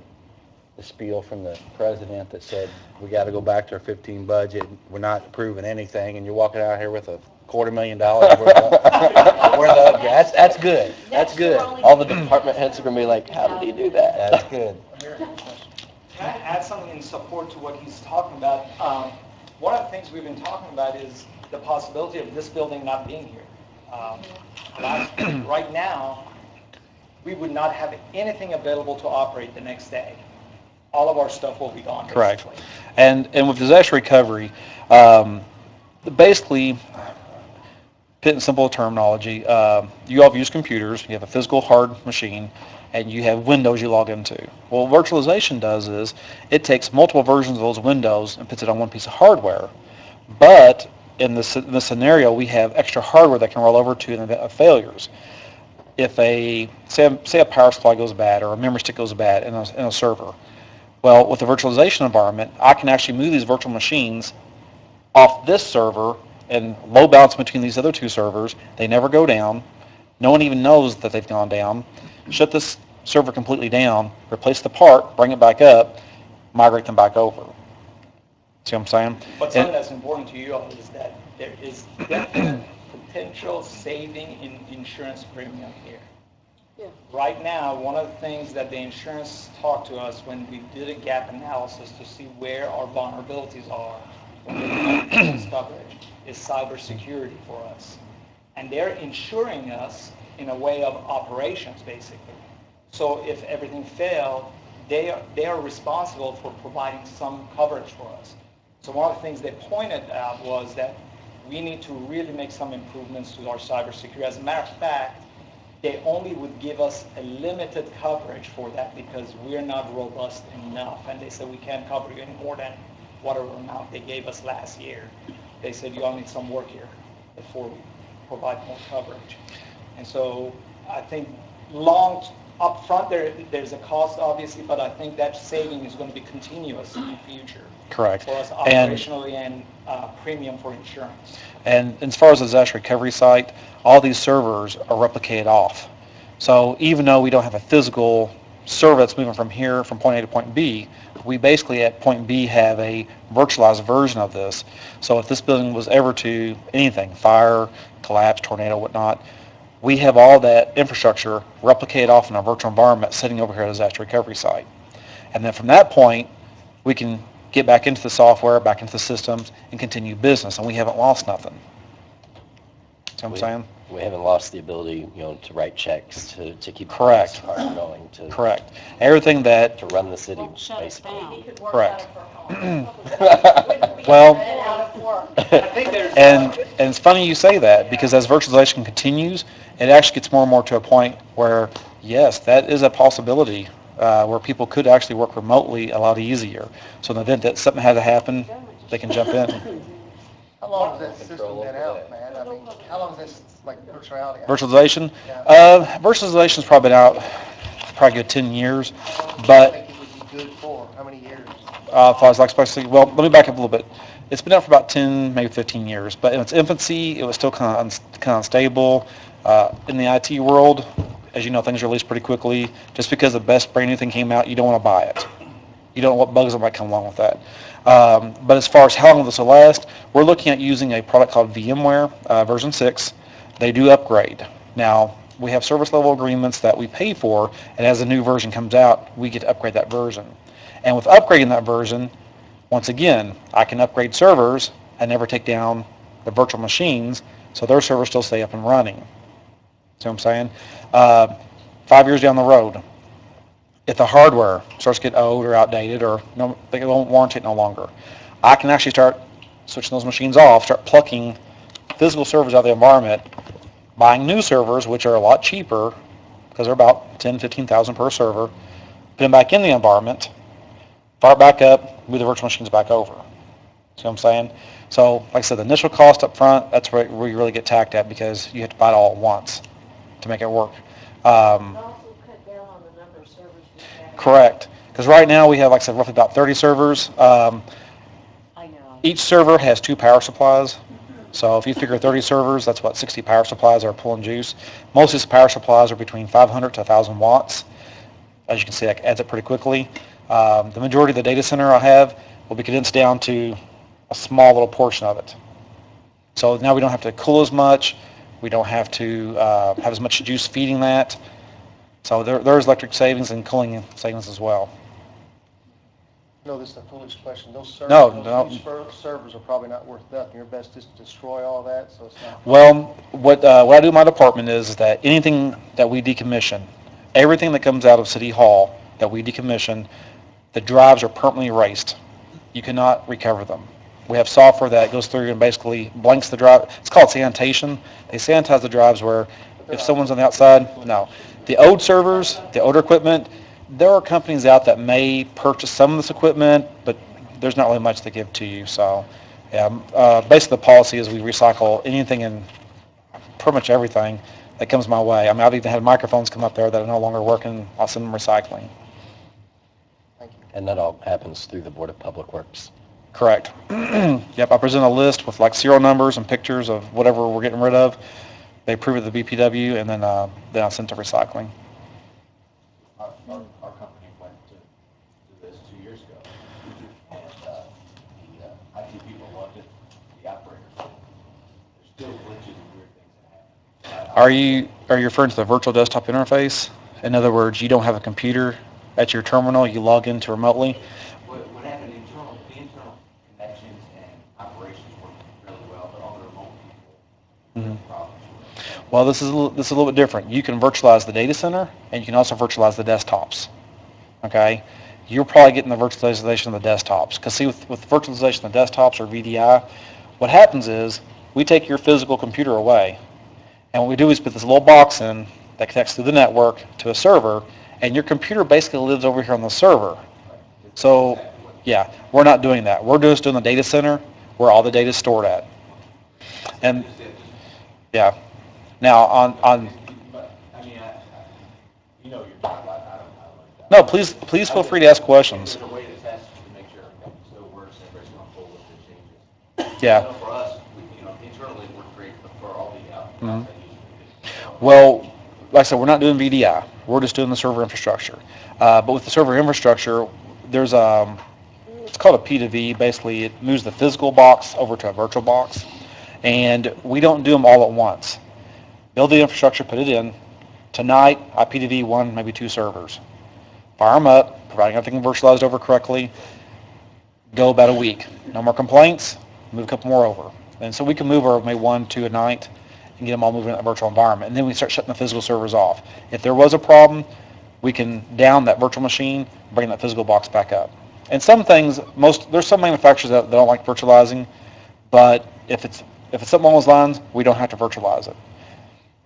spiel from the president that said, we got to go back to our 15 budget. We're not approving anything. And you're walking out here with a $250,000 worth of upgrade. That's good. That's good. All the department heads are going to be like, how did he do that? That's good. Can I add something in support to what he's talking about? One of the things we've been talking about is the possibility of this building not being here. Right now, we would not have anything available to operate the next day. All of our stuff will be gone. Correct. And with disaster recovery, basically, put in simple terminology, you all have used computers. You have a physical hard machine. and you have windows you log into. Well, what virtualization does is it takes multiple versions of those windows and puts it on one piece of hardware. But in this scenario, we have extra hardware that can roll over to an event of failures. If say a power supply goes bad or a memory stick goes bad in a server, well, with the virtualization environment, I can actually move these virtual machines off this server and load balance between these other two servers. They never go down. No one even knows that they've gone down. Shut this server completely down, replace the part, bring it back up, migrate them back over. See what I'm saying? But something that's important to you all is that there is definite potential saving in insurance premium here. Yeah. Right now, one of the things that the insurance talked to us when we did a gap analysis to see where our vulnerabilities are when we have insurance coverage is cybersecurity for us. And they're insuring us in a way of operations, basically. So if everything failed, they are responsible for providing some coverage for us. So one of the things they pointed out was that we need to really make some improvements to our cybersecurity. As a matter of fact, they only would give us a limited coverage for that because we're not robust enough. And they said we can't cover you any more than whatever amount they gave us last year. They said you all need some work here before we provide more coverage. And so I think up front there's a cost obviously, but I think that saving is going to be continuous in the future. Correct. For us operationally and premium for insurance. And as far as the disaster recovery site, all these servers are replicated off. So even though we don't have a physical server that's moving from here, from point A to point B, we basically at point B have a virtualized version of this. So if this building was ever to anything, fire, collapse, tornado, whatnot, we have all that infrastructure replicated off in a virtual environment sitting over here at a disaster recovery site. And then from that point, we can get back into the software, back into the systems, and continue business, and we haven't lost nothing. See what I'm saying? We haven't lost the ability, to write checks, to keep Correct. the car going, Correct. Everything that, to run the city, Won't shut it basically. down. correct. Well. Well, Out of work. and it's funny you say that, because as virtualization continues, it actually gets more and more to a point where, yes, that is a possibility, where people could actually work remotely a lot easier. So in the event that something had to happen, they can jump in. How long has that system been out, man? I mean, how long has this, virtual reality? Virtualization? Yeah. Virtualization's probably been out probably a good 10 years, What do you but think it would be good for? How many years? if I was well, let me back up a little bit. It's been out for about 10, maybe 15 years, but in its infancy, it was still kind of unstable. In the IT world, as you know, things are released pretty quickly. Just because the best brand new thing came out, you don't want to buy it. You don't know what bugs might come along with that. But as far as how long this will last, we're looking at using a product called VMware version 6. They do upgrade. Now, we have service level agreements that we pay for, and as a new version comes out, we get to upgrade that version. And with upgrading that version, once again, I can upgrade servers and never take down the virtual machines, so their servers still stay up and running. See what I'm saying? 5 years down the road, if the hardware starts to get old or outdated or they won't warranty it no longer, I can actually start switching those machines off, start plucking physical servers out of the environment, buying new servers, which are a lot cheaper because they're about $10,000, $15,000 per server, put them back in the environment, fire it back up, move the virtual machines back over. See what I'm saying? So, like I said, the initial cost up front, that's where you really get tacked at because you have to buy it all at once to make it work. Also cut down on the number of servers we have. Correct. Because right now we have, like I said, roughly about 30 servers. I know. Each server has 2 power supplies. So if you figure 30 servers, that's what 60 power supplies are pulling juice. Most of these power supplies are between 500 to 1,000 watts. As you can see, that adds up pretty quickly. The majority of the data center I have will be condensed down to a small little portion of it. So now we don't have to cool as much. We don't have to have as much juice feeding that. So there's electric savings and cooling savings as well. No, this is a foolish question. Those servers, No, those servers are probably not worth nothing. Your best is to destroy all that, so it's not. Well, what I do in my department is that anything that we decommission, everything that comes out of City Hall that we decommission, the drives are permanently erased. You cannot recover them. We have software that goes through and basically blanks the drive. It's called sanitation. They sanitize the drives where if someone's on the outside, no. The old servers, the older equipment, there are companies out that may purchase some of this equipment, but there's not really much to give to you. So, yeah, basically the policy is we recycle anything and pretty much everything that comes my way. I mean, I've even had microphones come up there that are no longer working. I'll send them recycling. And that all happens through the Board of Public Works. Correct. Yep, I present a list with like serial numbers and pictures of whatever we're getting rid of. They approve it to the BPW, and then I send to recycling. Our company went to this 2 years ago, and the IT people loved it, the operators didn't. There's still glitches and weird things that happen. Are you referring to the virtual desktop interface? In other words, you don't have a computer at your terminal, you log into remotely? What happened, the internal connections and operations work really well, but all the remote people have problems. Well, this is a little bit different. You can virtualize the data center, and you can also virtualize the desktops. Okay? You're probably getting the virtualization of the desktops. Because see, with virtualization of the desktops or VDI, what happens is we take your physical computer away, and what we do is put this little box in that connects through the network to a server, and your computer basically lives over here on the server. So, yeah, we're not doing that. We're just doing the data center where all the data is stored at. And, yeah. Now, on I mean, you know your job, I don't like that. no, please feel free to ask questions. There's a way to test to make sure everything still works and everybody's comfortable with the changes. Yeah. I know for us, internally it worked great, but for all the outside users. Well, like I said, we're not doing VDI. We're just doing the server infrastructure. But with the server infrastructure, there's it's called a P2V. Basically, it moves the physical box over to a virtual box. And we don't do them all at once. Build the infrastructure, put it in. Tonight, I P2V 1, maybe 2 servers. Fire them up, providing everything virtualized over correctly. Go about a week. No more complaints, move a couple more over. And so we can move over maybe 1, 2 a night and get them all moving in that virtual environment. And then we start shutting the physical servers off. If there was a problem, we can down that virtual machine, bring that physical box back up. And some things, there's some manufacturers that don't like virtualizing, but if it's something along those lines, we don't have to virtualize it.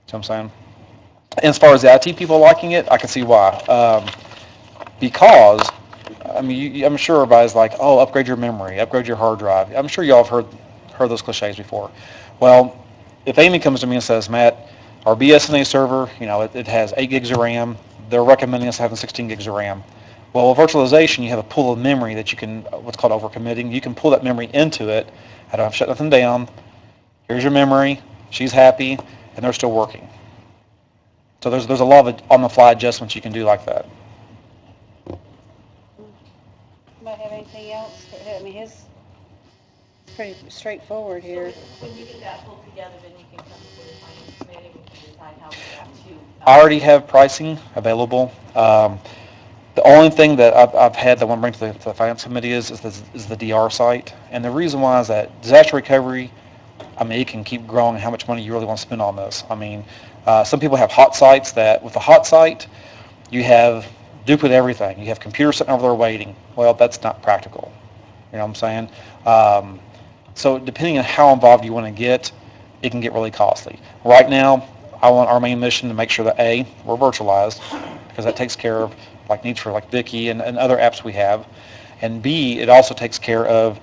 See what I'm saying? And as far as the IT people liking it, I can see why. Because, I mean, I'm sure everybody's like, oh, upgrade your memory, upgrade your hard drive. I'm sure y'all have heard those cliches before. Well, if Amy comes to me and says, Matt, our BSNA server, it has 8 gigs of RAM. They're recommending us having 16 gigs of RAM. Well, with virtualization, you have a pool of memory that you can, what's called overcommitting. You can pull that memory into it. I don't have to shut nothing down. Here's your memory. She's happy, and they're still working. So there's a lot of on-the-fly adjustments you can do like that. Might have anything else? I mean, it's pretty straightforward here. When you get that pulled together, then you can come to the finance committee and we can decide how we want to. I already have pricing available. The only thing that I've had that I want to bring to the finance committee is the DR site. And the reason why is that disaster recovery, I mean, it can keep growing how much money you really want to spend on this. I mean, some people have hot sites that, with a hot site, you have duplicate everything. You have computers sitting over there waiting. Well, that's not practical. You know what I'm saying? So depending on how involved you want to get, it can get really costly. Right now, I want our main mission to make sure that A, we're virtualized, because that takes care of needs for Vicky and other apps we have. And B, it also takes care of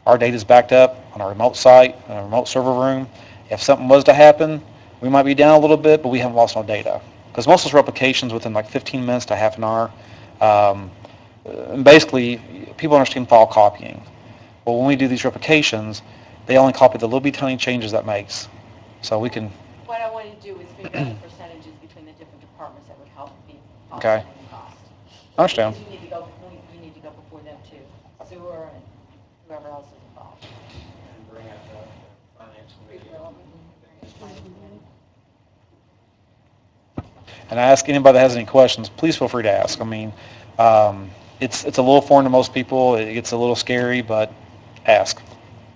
our data's backed up on a remote site, in a remote server room. If something was to happen, we might be down a little bit, but we haven't lost no data. Because most of those replications within 15 minutes to half an hour. And basically, people understand file copying. Well, when we do these replications, they only copy the little bitty tiny changes that makes. So we can... What I want to do is figure out the percentages between the different departments that would help me Okay. offset the cost. I understand. Because you need to go before them too, sewer and whoever else is involved. And bring out the finance committee. And I ask anybody that has any questions, please feel free to ask. I mean, it's a little foreign to most people. It gets a little scary, but ask.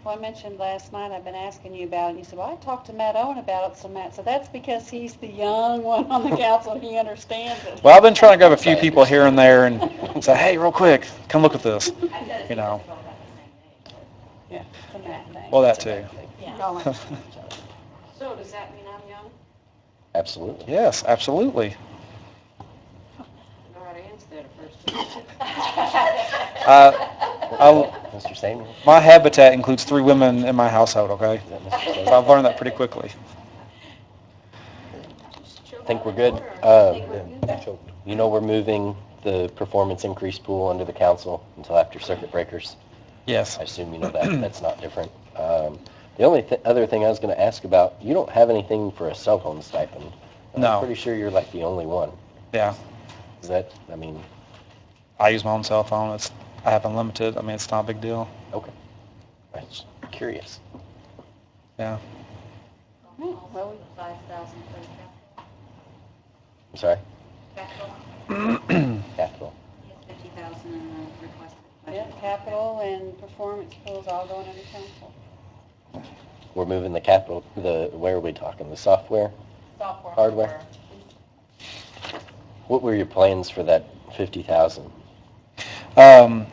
Well, I mentioned last night, I've been asking you about it, and you said, well, I talked to Matt Owen about it, so Matt, so that's because he's the young one on the council and he understands it. Well, I've been trying to grab a few people here and there and say, hey, real quick, come look at this. You know. Yeah, it's a Matt thing. Well, that too. Yeah. So does that mean I'm young? Absolutely. Yes, absolutely. try to answer that at first. Mr. Samuel? My habitat includes 3 women in my household, okay? Is that Mr. Samuel? So I've learned that pretty quickly. I think we're good. You know, we're moving the performance increase pool under the council until after circuit breakers. Yes. I assume you know that. That's not different. The only other thing I was going to ask about, you don't have anything for a cell phone stipend. No. I'm pretty sure you're like the only one. Yeah. Is that, I mean, I use my own cell phone. I have unlimited. I mean, it's not a big deal. okay. I'm just curious. Yeah. Well, 5,000 for the I'm sorry? capital. Capital. 50,000 in the requested budget. Yep, capital and performance pools all going under council. We're moving the capital, where are we talking? The software? Software. Hardware. What were your plans for that 50,000? You got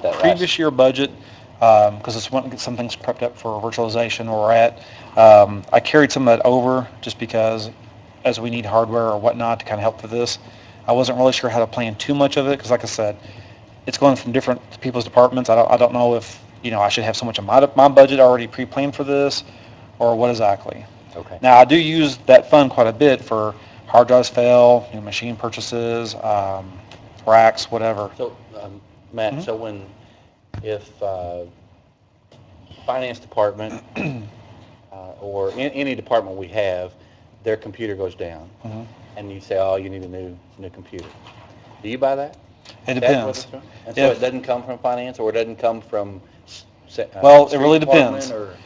that Previous year budget, because it's wanting to get some things prepped up for virtualization where we're at, I carried some of that over just because as we need hardware or whatnot to kind of help with this. I wasn't really sure how to plan too much of it because, like I said, it's going from different people's departments. I don't know if, I should have so much of my budget already pre-planned for this or what exactly. Okay. Now, I do use that fund quite a bit for hard drives fail, machine purchases, racks, whatever. So, Matt, Mhm. so if finance department or any department we have, their computer goes down, Mhm. and you say, oh, you need a new computer. Do you buy that? It That's what depends. it's from? And so If- it doesn't come from finance, or it doesn't come from Well, it street really department, depends. or-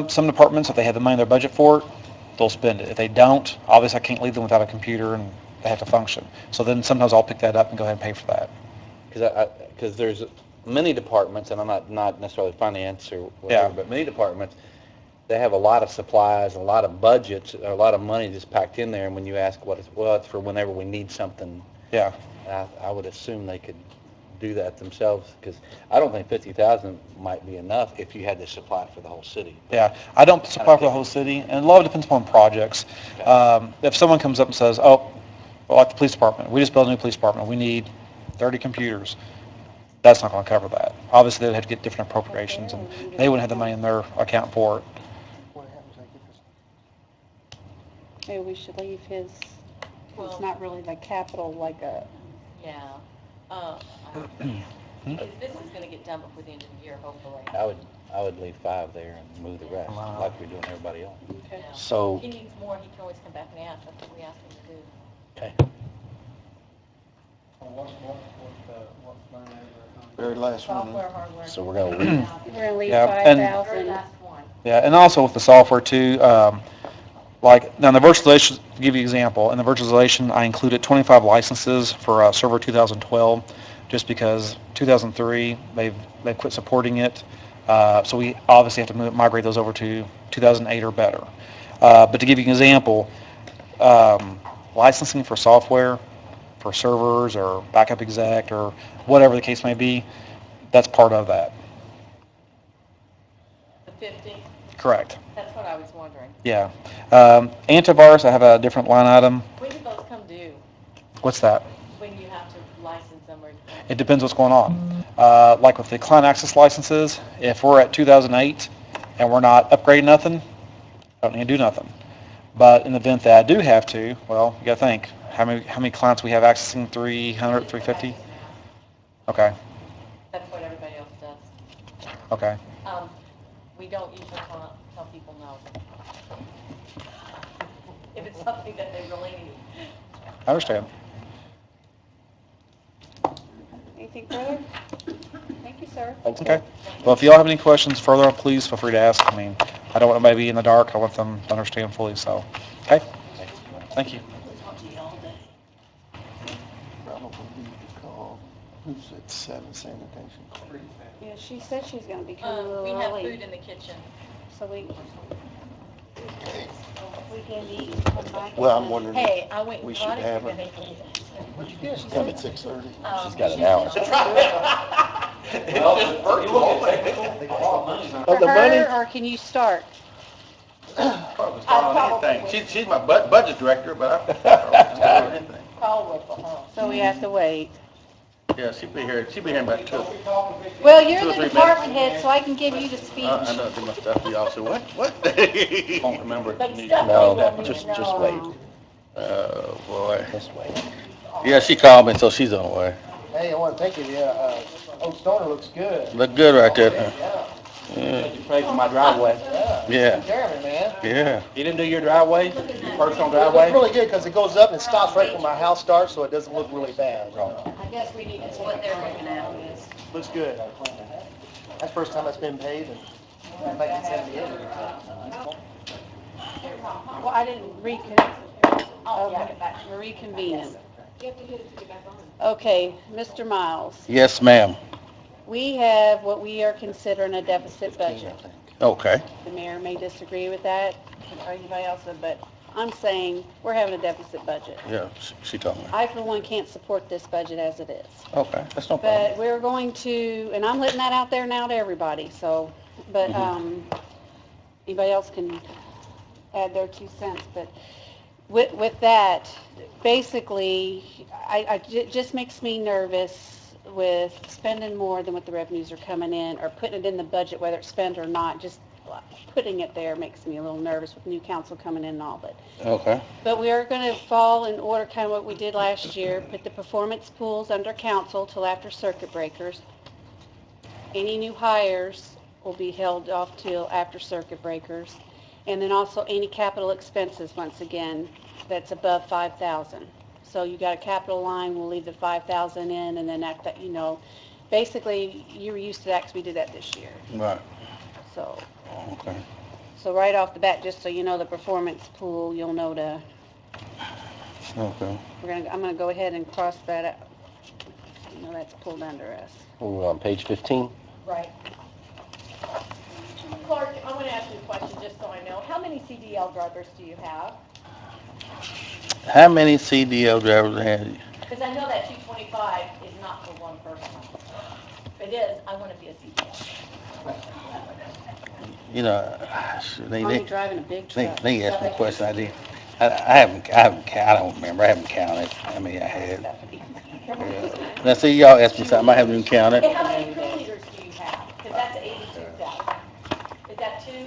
Some departments, if they have the money in their budget for it, they'll spend it. If they don't, obviously I can't leave them without a computer and they have to function. So then sometimes I'll pick that up and go ahead and pay for that. Because there's many departments, and I'm not necessarily finance or whatever, Yeah. but many departments, they have a lot of supplies, a lot of budgets, a lot of money just packed in there, and when you ask it's for whenever we need something, Yeah. I would assume they could do that themselves, because I don't think 50,000 might be enough if you had to supply it for the whole city. Yeah, I don't supply for the whole city, and a lot of it depends upon projects. If someone comes up and says, oh, well, like the police department, we just built a new police department, we need 30 computers, that's not going to cover that. Obviously, they'd have to get different appropriations, and they wouldn't have the money in their account for it. What happens if I get this? Maybe we should leave his, Well- it's not really like capital, like a, Yeah. This is gonna get done before the end of the year, hopefully. I would leave 5 there and move the rest, like we're doing everybody else. Yeah. So, If he needs more, he can always come back and ask. That's what we asked him to do. okay. What line is it? Very last one. Software, hardware. So we're going to leave, we're going to leave Yeah, and- Very 5,000. last one. Yeah, and also with the software too, like, now in the virtualization, to give you an example, in the virtualization, I included 25 licenses for Server 2012, just because 2003, they've quit supporting it, so we obviously have to migrate those over to 2008 or better. But to give you an example, licensing for software, for servers or backup exec or whatever the case may be, that's part of that. The 50, Correct. that's what I was wondering. Yeah. Antivirus, I have a different line item. When did those come due? What's that? When you have to license them or? It depends what's going on. Like with the client access licenses, if we're at 2008 and we're not upgrading nothing, don't need to do nothing. But in the event that I do have to, well, you got to think, how many clients we have accessing 300, 350? Okay, That's what everybody else does. okay. We don't usually tell people no. If it's something that they really need. I understand. Anything further? Thank you, sir. thanks, Okay. Matt. Well, if y'all have any questions further, please feel free to ask. I mean, I don't want anybody to be in the dark. I want them to understand fully, so, okay? Thank you. Probably need to call, who's at 7 sanitation? Yeah, she said she's going to be coming a little We have early. food in the kitchen. So we can eat and come back. Well, I'm wondering if Hey, I went and we bought should it. have for her. the- She's coming at 6:30. She's got an hour. Oh, For the money? her, or can you start? Probably start on anything. She's my budget director, but I probably start on anything. Power Whipple, huh? So we have to wait. Yeah, she'll be here in about two. Well, you're 2 or the 3 department head, so I can give you the speech. I know, do my stuff, you all say, what? Won't remember. But Need- stuff No, they won't just even know. wait. Oh, boy. Just wait. Yeah, she called me, so she's on the way. Hey, I want to thank you, Old Stoner looks good. Look good right there. Yeah. Yeah, You pray for my driveway. yeah, Jeremy, man. yeah. You didn't do your driveway, your personal It looks driveway? really good because it goes up and stops right where my house starts, so it doesn't look really bad. I guess we need to see what they're looking at. Looks good. That's the first time it's been paved in 1978. Well, I didn't reconnect. Oh, yeah, Okay, get back. we're reconvening. You have to hit it to get back on. Okay, Mr. Miles, Yes, ma'am. we have what we are considering a deficit budget. Okay. The mayor may disagree with that, or anybody else, but I'm saying we're having a deficit budget. Yeah, she told me. I, for one, can't support this budget as it is. Okay, that's no problem. But we're going to, and I'm letting that out there now to everybody, so, but, anybody else can add their 2 cents, but with that, basically, it just makes me nervous with spending more than what the revenues are coming in, or putting it in the budget, whether it's spent or not, just putting it there makes me a little nervous with new council coming in and all, Okay. but we are going to fall in order, kind of what we did last year, put the performance pools under council till after circuit breakers. Any new hires will be held off till after circuit breakers. And then also any capital expenses, once again, that's above 5,000. So you got a capital line, we'll leave the 5,000 in, and then after that, basically, you were used to that because we did that this year. Right. So, Okay. so right off the bat, just so you know, the performance pool, you'll know to, Okay. I'm gonna go ahead and cross that out. That's pulled under us. We're on page 15. Right. Clark, I want to ask you a question, just so I know. How many CDL drivers do you have? How many CDL drivers have you? Because I know that 225 is not for one person. If it is, I want to be a CDL. You know, Only driving a big truck. they asked me a question I didn't. I don't remember. I haven't counted. I mean, I had. Yeah. Now, see, y'all asked me something. I haven't even counted. And how many crew leaders do you have? Because that's 82,000. Is that 2?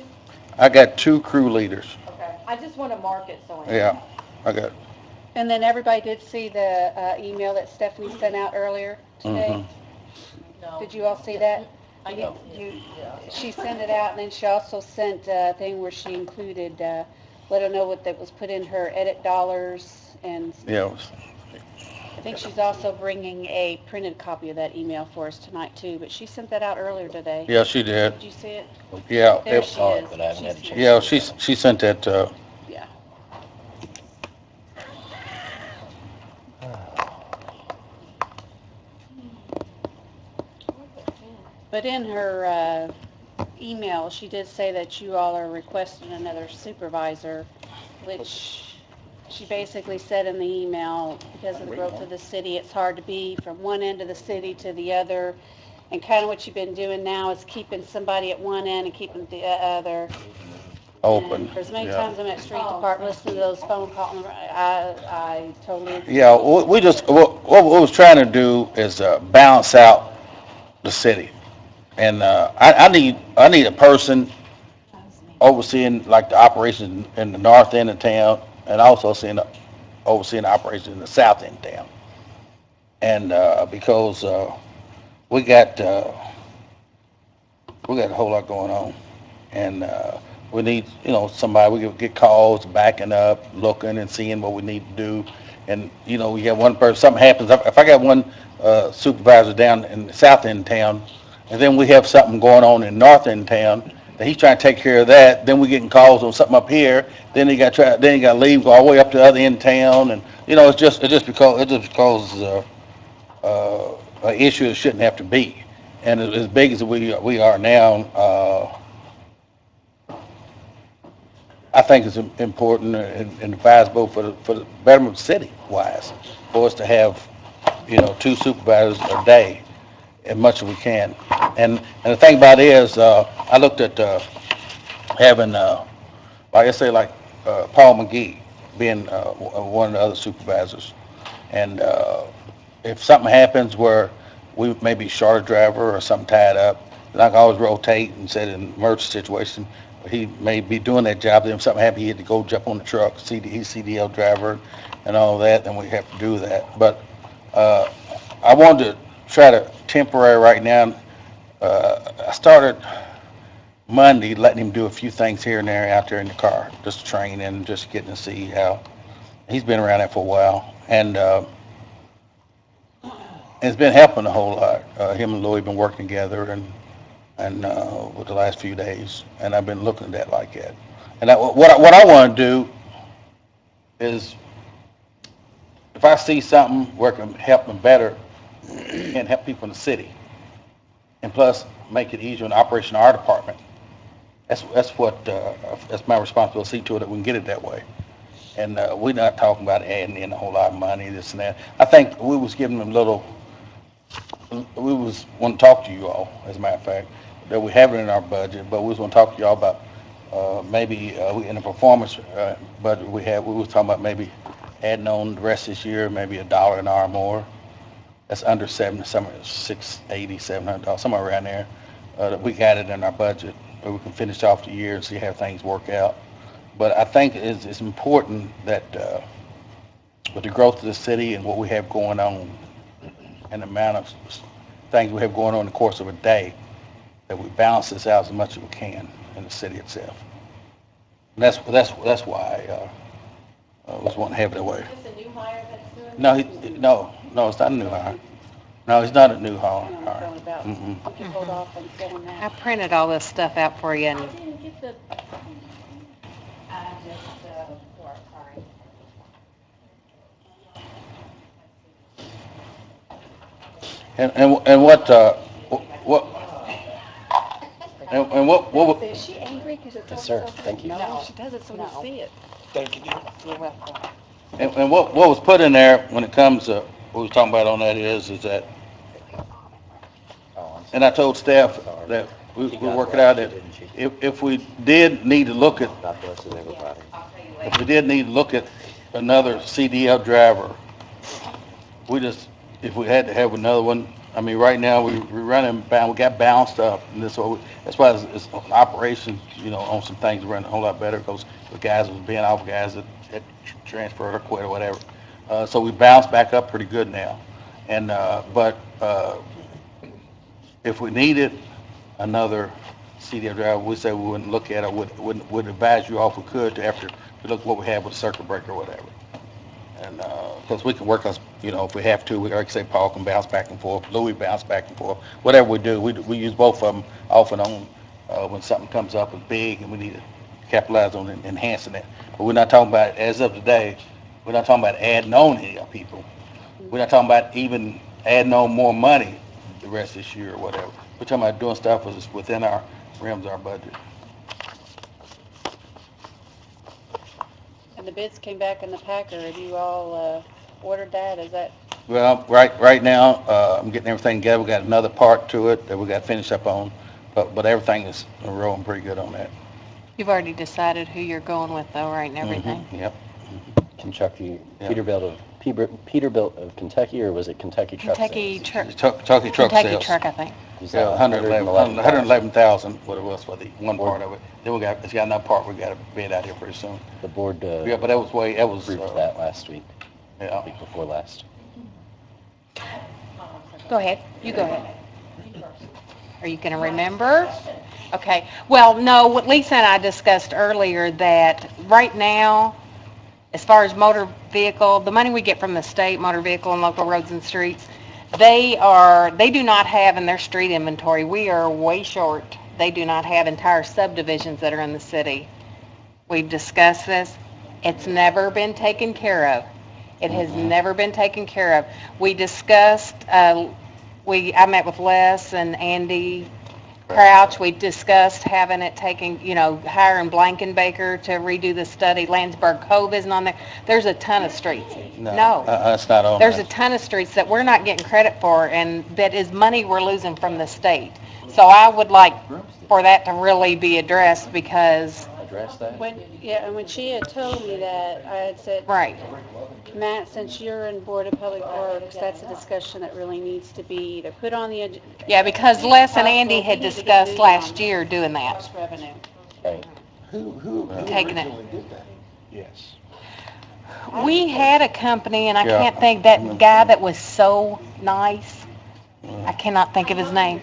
I got 2 crew leaders. Okay. I just want to mark it so I know. Yeah, I got. And then everybody did see the email that Stephanie sent out earlier today? No. Did you all see that? I did. She sent it out, and then she also sent a thing where she included, let her know what that was put in her edit dollars, and Yeah. I think she's also bringing a printed copy of that email for us tonight, too, but she sent that out earlier today. Yeah, she did. Did you see it? Yeah. There it- she saw it, is. but I haven't had a She's chance. here. Yeah, she sent that. Yeah. But in her email, she did say that you all are requesting another supervisor, which she basically said in the email, because of the growth of the city, it's hard to be from one end of the city to the other. And kind of what you've been doing now is keeping somebody at one end and keeping the other. Open. And for as many Yeah. times I'm at street department listening to those phone calls, I totally agree. Yeah, we just, what we was trying to do is balance out the city. And I need a person overseeing like the operations in the north end of town, and also overseeing the operations in the south end of town. And because we got a whole lot going on, and we need, somebody, we can get calls, backing up, looking and seeing what we need to do. And, we have one person, something happens, if I got one supervisor down in the south end of town, and then we have something going on in north end of town, that he's trying to take care of that, then we getting calls on something up here, then he got to leave, go all the way up to the other end of town, and, it's just because an issue that shouldn't have to be. And as big as we are now, I think it's important and advisable for the betterment of the city wise, for us to have, 2 supervisors a day, as much as we can. And the thing about it is, I looked at having, like I say, Paul McGee being one of the other supervisors. And if something happens where we may be short a driver or something tied up, I can always rotate and set in an emergency situation. He may be doing that job, then if something happened, he had to go jump on the truck, he's CDL driver and all that, then we have to do that. But I wanted to try to temporary right now. I started Monday letting him do a few things here and there out there in the car, just training and just getting to see how, he's been around that for a while. And it's been helping a whole lot. Him and Louie been working together and with the last few days, and I've been looking at that like that. And what I want to do is, if I see something where it can help them better and help people in the city, and plus make it easier in the operation of our department, that's my responsibility, see to it that we can get it that way. And we're not talking about adding in a whole lot of money, this and that. I think we was giving them we was want to talk to you all, as a matter of fact, that we have it in our budget, but we was want to talk to y'all about maybe in the performance budget we was talking about maybe adding on the rest of this year, maybe $1 an hour more. That's under $680, $700, somewhere around there. That we got it in our budget, where we can finish off the year and see how things work out. But I think it's important that with the growth of the city and what we have going on, and the amount of things we have going on in the course of a day, that we balance this out as much as we can in the city itself. And that's why I was wanting to have it that way. Is this a new hire that's doing No, it's not a new hire. No, he's not a new hire. We can hold off on saying I that. printed all this stuff out for you, I and didn't get the, sorry. And what Is she angry because it's Yes, sir. Thank you. No, she doesn't, so we see it. Thank you, dear. You're welcome. And what was put in there when it comes to, what we was talking about on that is that, and I told staff that we work it out, that if we did need to look at, if we did need to look at another CDL driver, if we had to have another one, I mean, right now, we got balanced up, and that's why it's operations, on some things running a whole lot better, because the guys was being off, guys that transferred or quit or whatever. So we bounced back up pretty good now. And, but if we needed another CDL driver, we said we wouldn't look at it, would advise you all if we could to after we look what we have with the circuit breaker or whatever. And, because we can work us, if we have to, like I say, Paul can bounce back and forth, Louis bounce back and forth, whatever we do, we use both of them off and on when something comes up that's big and we need to capitalize on enhancing it. But we're not talking about, as of today, we're not talking about adding on any people. We're not talking about even adding on more money the rest of this year or whatever. We're talking about doing stuff that's within our realms of our budget. And the bids came back in the packer. Have you all ordered that? Is that? Well, right now, I'm getting everything together. We got another part to it that we got to finish up on, but everything is rolling pretty good on that. you've already decided who you're going with, though, right, and everything? Yep. Kentucky, Yeah. Peterbilt of Kentucky, or was it Kentucky Truck Kentucky Sales? truck, Kentucky truck Kentucky sales. truck, I think. Was Yeah, that 111,000, what it was for the one part of it. Then it's got another part we got to bid out here pretty soon. The board Yeah, but that was approved that last week, yeah. week before last. Go ahead, you go ahead. Are you going to remember? Okay, well, no, what Lisa and I discussed earlier, that right now, as far as motor vehicle, the money we get from the state, motor vehicle and local roads and streets, they do not have in their street inventory, we are way short. They do not have entire subdivisions that are in the city. We've discussed this. It's never been taken care of. It has never been taken care of. We discussed, I met with Les and Andy Crouch. We discussed having it taken, hiring Blankenbaker to redo the study. Landsberg Cove isn't on there. There's a ton of streets. No. That's not on There's there. a ton of streets that we're not getting credit for, and that is money we're losing from the state. So I would like for that to really be addressed, because address that? And when she had told me that, I had said, Right. Matt, since you're in Board of Public Works, that's a discussion that really needs to be either put on the. Yeah, because Les and Andy had We need to get discussed moving last on year doing that. Cost revenue. Right. Who Taking it. originally did that? Yes. We had a company, and I Yeah. can't think, that guy that was so nice. I cannot think of his name.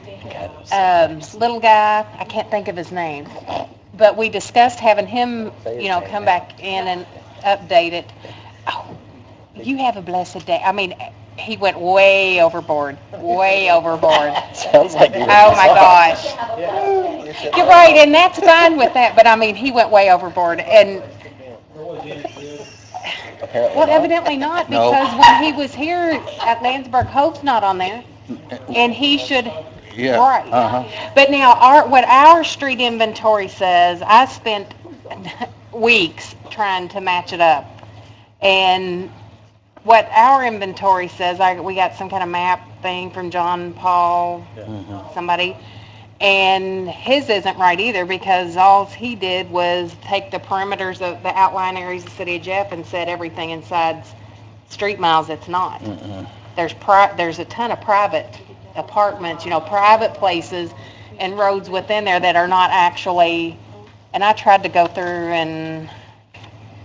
Little guy, I can't think of his name. But we discussed having him, come back in and update it. Oh, you have a blessed day. I mean, he went way overboard, way overboard. Sounds like you. Oh, my gosh. You're right, and that's fine with that, but I mean, he went way overboard, and, Apparently well, not. evidently not, No. because when he was here at Landsberg, Hope's not on there, and he should, Yeah. right. Uh-huh. But now, what our street inventory says, I spent weeks trying to match it up, and what our inventory says, we got some kind of map thing from John Paul, somebody, and his isn't right either, because all he did was take the perimeters of the outline areas of the city of Jeff and said everything inside street miles. It's not. There's a ton of private apartments, private places and roads within there that are not actually, and I tried to go through, and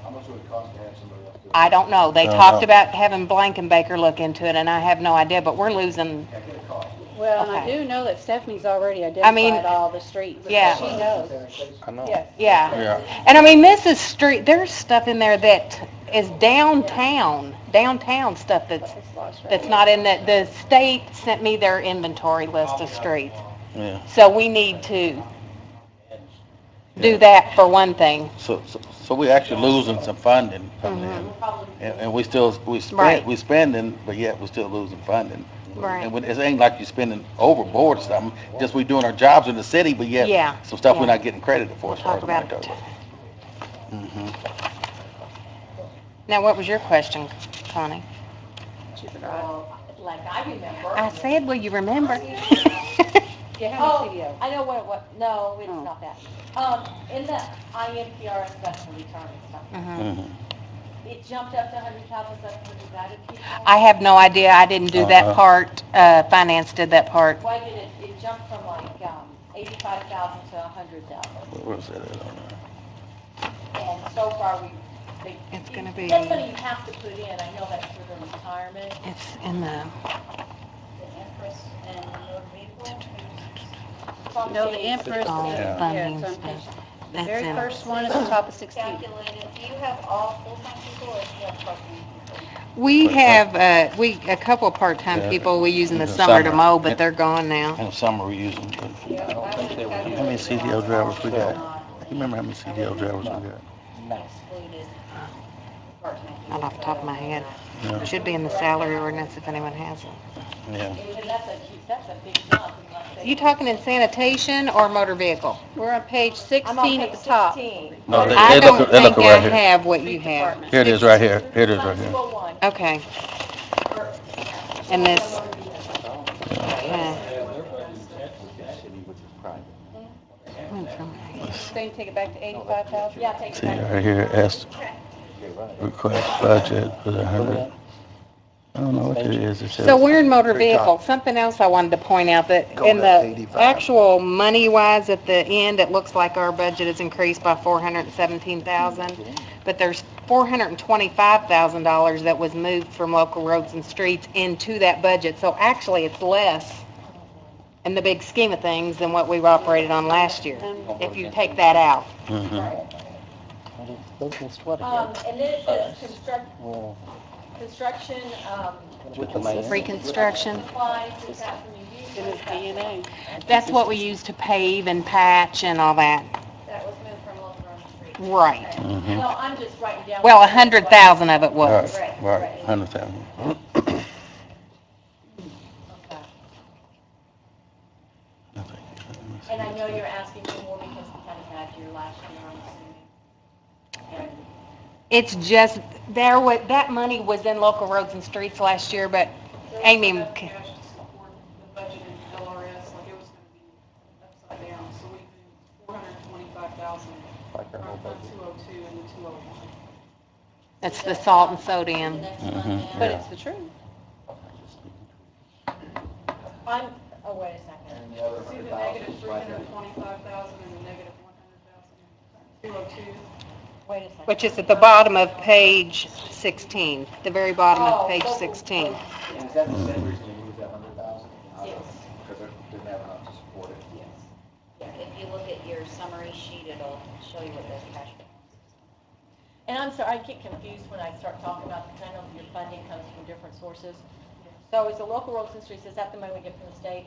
How much would it cost to have somebody else do it? I don't know. They talked about having Blankenbaker look into it, and I have no idea, but we're losing. Well, and I Okay. do know that Stephanie's already mean, identified all the streets. yeah. She knows. I know. Yes. Yeah. Yeah. And I mean, this is street, there's stuff in there that is downtown stuff that's not in the state sent me their inventory list of streets. Yeah. So we need to do that for one thing. So we actually losing some funding from them. And we Right. spending, but yet we're still losing funding. Right. And it ain't like you're spending overboard or something, just we doing our jobs in the city, but yet Yeah, some stuff we're yeah. not getting credited for. We'll as far talk as money about it. goes. Mhm. Now, what was your question, Connie? Well, like I remember. I said, will you remember? Yeah, how many CDLs? I know what it was. No, it's Oh. not that. In the INPR special return and stuff, Mhm. it jumped up to 100,000, is that what people? I have no idea. I didn't do that Uh-huh. part. Finance did that part. Why did it jumped from like 85,000 to 100,000? Where was that at on there? And so far, It's gonna be- That's money you have to put in. I know that's for the retirement. It's in the, No, the Empress. Oh, yeah, funding it's on stuff. page- The That's very in- first one is the top of 16. Calculated, do you have all full-time people or do you have part-time people? we have, a couple of part-time Yeah. people we use in the In the summer to summer. mow, but they're gone now. In the summer we use them. How many CDL drivers we got? You remember how many CDL drivers we got? Excluded part-time. Not off the top of my head. Yeah. It should be in the salary ordinance if anyone has it. Yeah. And that's a big jump. unless they- You talking in sanitation or motor vehicle? We're on page I'm on 16 at page the top. 16. No, I they don't look, they think look I right here. have what you have. Department. Here it is right here. Here it is right here. 201. Okay. And this, okay. So you take it back to 85,000? Yeah, take it See back. right here, S, request budget for 100. I don't know what it is. It says- So we're in motor Very top. vehicle. Something else I wanted to point out, that Going in up the 85. actual money-wise at the end, it looks like our budget is increased by $417,000, but there's $425,000 that was moved from local roads and streets into that budget. So actually, it's less in the big scheme of things than what we've operated on last year, if you take that out. Mhm. And then it says construction, With the money. Reconstruction, supplies, is that from your use? In his DNA. that's what we use to pave and patch and all that. That was moved from local road to street. Right. Mhm. No, I'm just writing down. Well, 100,000 of it was. Right, right, 100,000. Okay. And I know you're asking for more because we had a bad year last year, I'm assuming. And It's just, that money was in local roads and streets last year, but Amy, Cash to support the budget in LRS, like it was gonna be upside down, so we moved 425,000 from That's the salt and sodium. But it's the truth. I'm, oh, wait a second. And the other See the 100,000 negative is right there. 325,000 and the negative 100,000, 202. Wait a second. Which is at the bottom of page 16, the very bottom Oh, of page local- 16. And is that the same reason you moved that 100,000? Yes. Because it didn't have enough to support it? Yes. If you look at your summary sheet, it'll show you what those cash balances are. And I'm sorry, I get confused when I start talking about, because I know your funding comes from different sources. So is the local roads and streets, is that the money we get from the state?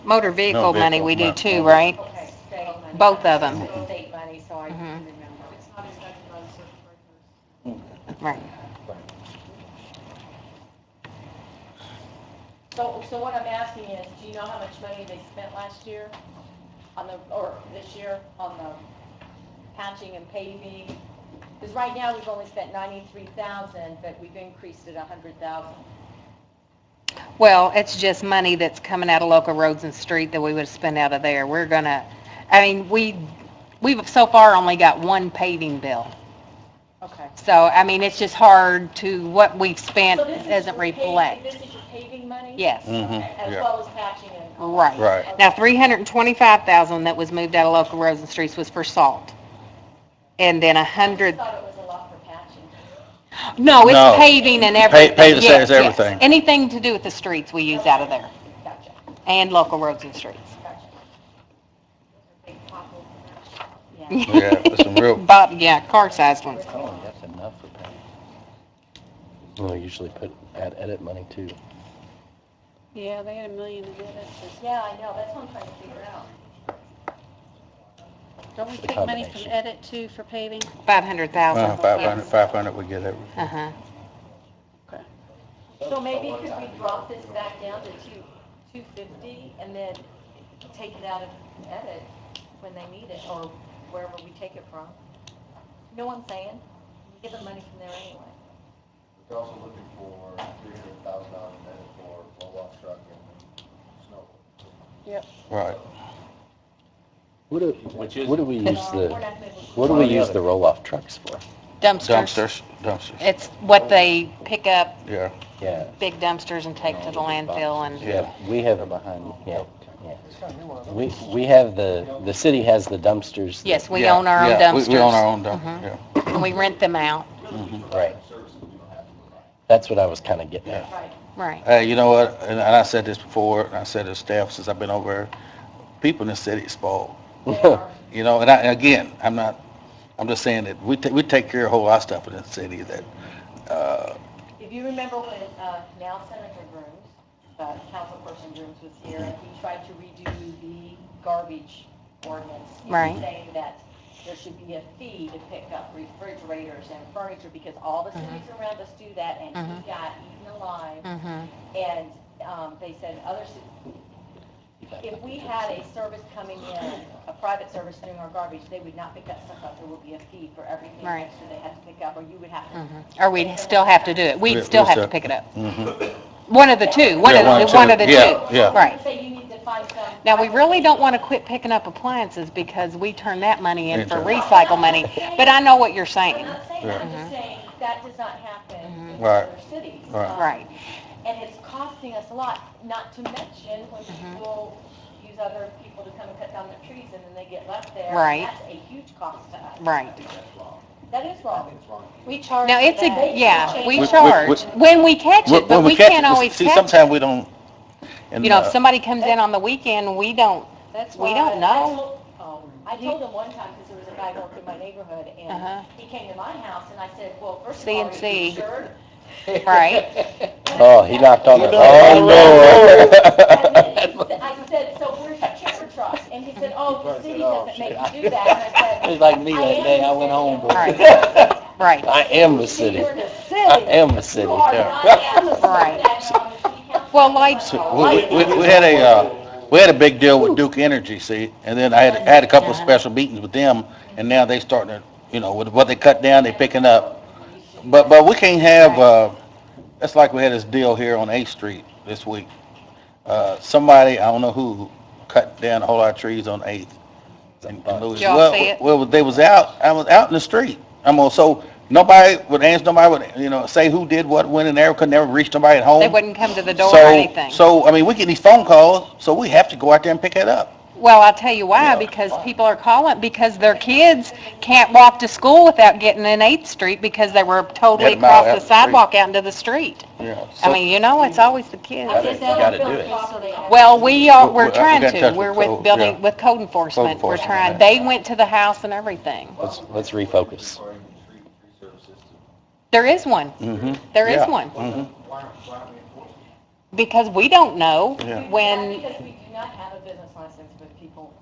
Motor vehicle money we do too, money. right? Okay, state money. Both of them. State money, so I Mhm. remember. It's not affected by the circuit breakers. Right. So what I'm asking is, do you know how much money they spent last year on the, or this year on the patching and paving? Because right now, we've only spent 93,000, but we've increased it 100,000. Well, it's just money that's coming out of local roads and street that we would spend out of there. We're gonna, I mean, we've so far only got one paving bill. Okay. So, I mean, it's just hard to, what we've spent So this is doesn't your paving- reflect. This is your paving money? Yes. Okay, as yeah. well as patching and. Right. Right. Now, 325,000 that was moved out of local roads and streets was for salt. And then I 100, thought it was a lot for patching. no, No. it's paving and everything. Paving Yes, is everything. yes. Anything to do with the streets we use out of there, Gotcha, and local roads and streets. gotcha. Big potholes in that. Yeah. Yeah, there's some real, But, yeah, car-sized ones. Oh, that's enough for pay. Well, we usually add edit money too. Yeah, they had $1 million in it. Yeah, I know, that's what I'm trying to figure out. Don't we The take money from combination. edit too for paving? 500,000. 500, we get everything. Uh-huh. So maybe could we drop this back down to 250 and then take it out of edit when they need it, or wherever we take it from? You know what I'm saying? We give them money from there anyway. We're also looking for $300,000 net for roll-off truck and snow. Right. What do we use We're not gonna- what do we use the roll-off trucks for? Dumpsters. Dumpsters, It's what they pick up, yeah. Yeah, big dumpsters, and take to the landfill, and yeah, we have, yeah. It's kind of new one. We have the city has the dumpsters. that- yes, we Yeah, own our own yeah, dumpsters. We own our own dumpster, Mhm. yeah. And we rent them out. Right. That's what I was kind of getting at. Right. Right. Hey, you know what, and I said this before, and I said to staff since I've been over there, people in the city is spoiled. They are. You know, and again, I'm just saying that we take care of a whole lot of stuff in the city that, If you remember when now Senator Grooms, Councilperson Grooms was here, and he tried to redo the garbage ordinance. He was Right. saying that there should be a fee to pick up refrigerators and furniture, because all the cities around us do that, and he got eaten alive. Mhm. And they said if we had a service coming in, a private service doing our garbage, they would not pick that stuff up. There would be a fee for everything Right. extra they had to pick up, or you would have to. Or we'd still have to do it. We'd still have to pick it up. mhm. One of the two, one Yeah, of the two. Yeah. Right. Say you need to find some. Now, we really don't want to quit picking up appliances because we turn that money in for Into- recycle money. But I know what you're I'm saying. not saying that, I'm just saying that does not happen in Right. other cities. Right. Right. And it's costing us a lot, not to mention when people use other people to come and cut down their trees and then they get left there. Right. That's a huge cost to us. Right. That is wrong. We charge Now, it's for that. we We- charge when we catch it, but When we catch can't it, always see, catch sometimes it. we don't. and, You know, if somebody comes in on the weekend, we don't That's know. I told him one time, because there was a guy working in my neighborhood, and Uh-huh. he came to my house, and I said, well, first of all, are you C&C. insured? Right. Oh, he knocked on the And door. then I said, so where's your chipper truck? And he said, oh, the city doesn't make you do that. And I said, It was like me that day, I went home. Right. Right. I am the city. you're the city. I am the city. You are not Amazon. Right. That's on the city council. Well, like, we had a big deal with Duke Energy, see, and then I had a couple of special meetings with them, and now they starting to, you know, with what they cut down, they picking up. But we can't have, that's like we had this deal here on 8th Street this week. Somebody, I don't know who, cut down a whole lot of trees on 8th. in Louis. Did y'all see it? Well, I was out in the street. So nobody would answer, nobody would, say who did what, when, and there, could never reach nobody at home. They wouldn't come to the door or So, anything. so, I mean, we get these phone calls, so we have to go out there and pick it up. Well, I'll tell you why, because people are calling, because their kids can't walk to school without getting in 8th Street because they were totally Get 'em out across the out the street. sidewalk out into the street. Yeah. I mean, it's always the kids. You gotta do it. Well, we're we trying got in to. touch We're with with code, building, yeah. with code enforcement. We're enforcement, trying, yeah. they went to the house and everything. Let's refocus. There is one. Mm-hmm. There is one. Because we don't know Yeah. when, Because we do not have a business license with people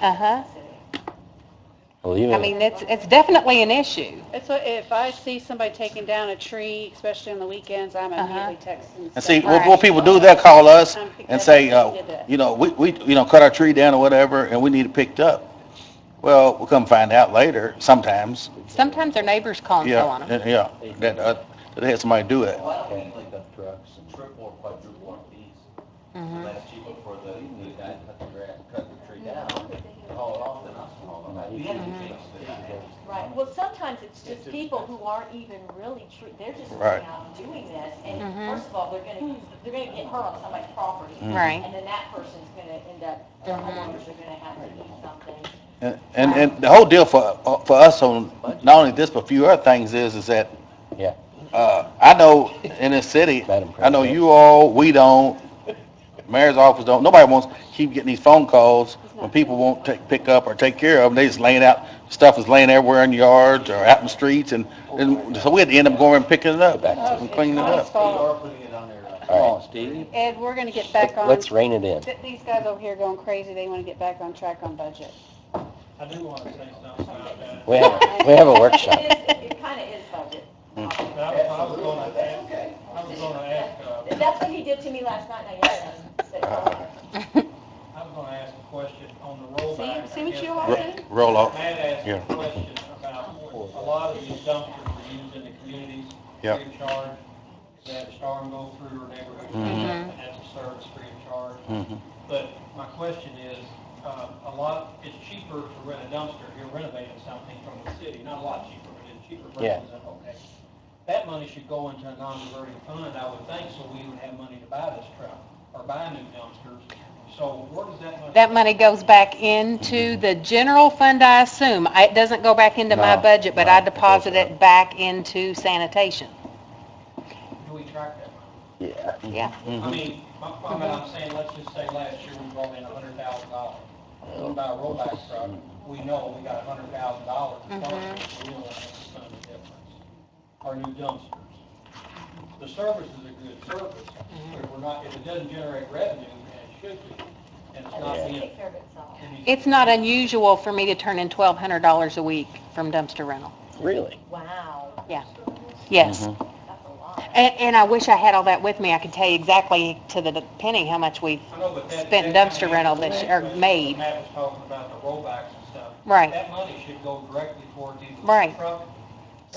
uh-huh. in the city. Well, even I mean, it's definitely an issue. It's, if I see somebody taking down a tree, especially on the weekends, I'm immediately texting. And see, Right. what people do, they'll call us and Because say, they did that. we cut our tree down or whatever, and we need it picked up. Well, we'll come find out later, sometimes. Sometimes their neighbors call and tell on them. Yeah, that they had somebody do it. Why don't we like dump trucks and triple or quadruple our fees? So Mhm. that's cheaper for the guy to cut the grass, cut the tree down, haul it off, than us to haul it off. We have to change the- Right, well, sometimes it's just people who aren't even really they're just Right. going out and doing this, and Mhm. first of all, they're gonna get hurt on somebody's property. Right. And then that person's gonna end up, their homeowners are gonna have to eat something. And the whole deal for us on not only this, but a few other things is that, Yeah. I know in this city, Madam I know President. you all, we don't, mayor's office don't, nobody wants to keep getting these phone calls when people won't pick up or take care of them. They just laying out, stuff is laying everywhere in yards or out in the streets, and so we had to end up going and picking it up and cleaning it up. They are putting it on there. All right. Come on, Steve. Ed, we're gonna get back on. Let's rein it in. These guys over here going crazy, they wanna get back on track on budget. I do want to say something about that. We have a workshop. It kinda is budget. I was gonna ask, That's what he did to me last night, and I yelled at him. Said, I was gonna ask a question on the rollback. See what you I all guess. did? Roll off. Matt asked Yeah. a question about a lot of these dumpsters are used in the communities, Yeah. free of charge. They have storm go through or neighborhood, Mhm. that's a service free of charge. Mhm. But my question is, it's cheaper to rent a dumpster if you're renovating something from the city, not a lot cheaper, but it's cheaper Yeah. versus, okay. That money should go into a non-diverting fund, I would think, so we would have money to buy this truck or buy new dumpsters. So where does that money? That money goes back into the general fund, I assume. It doesn't go back into my No, budget, but no, I it deposit goes it back into sanitation. Do we track that money? Yeah. Yeah. Mm-hmm. I mean, I'm saying, let's just say last year we brought in $100,000. What about a rollback truck? We know we got $100,000 to start with, so we don't have to spend the difference. Our new dumpsters. The service is a good service, but if we're not, if it doesn't generate revenue, and it should be, and it's not It'll being. take care of itself. It's not unusual for me to turn in $1,200 a week from dumpster rental. Really? Wow, Yeah. Yes. Mhm. that's a lot. And I wish I had all that with me. I could tell you exactly to the penny how much we've I know, but that- spent in that dumpster kinda rental answers this the year, or question made. Matt was talking about the rollbacks and stuff. Right. That money should go directly towards either Right. the truck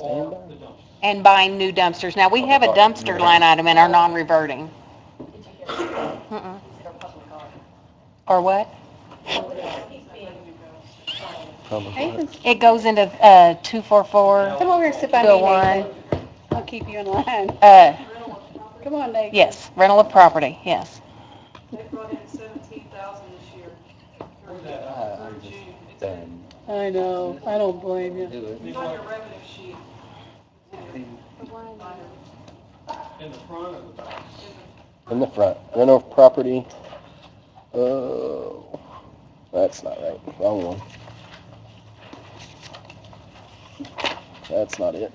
or the dumpster. And buying new dumpsters. Now, we have a dumpster line item in our non-reverting. Did you get it? Mm-mm. Is it a public art? Or what? He's being funny. It goes into 244. Come over here and sit by me, 201. Nathan. I'll keep you in line. Come on, Nathan. Yes, rental of property, yes. They brought in 17,000 this year. Where's that? Through June. It's in I know, I don't blame you. it's on your revenue sheet. In the front of the back. In the front. Rental of property. Oh, that's not right. Wrong one. That's not it.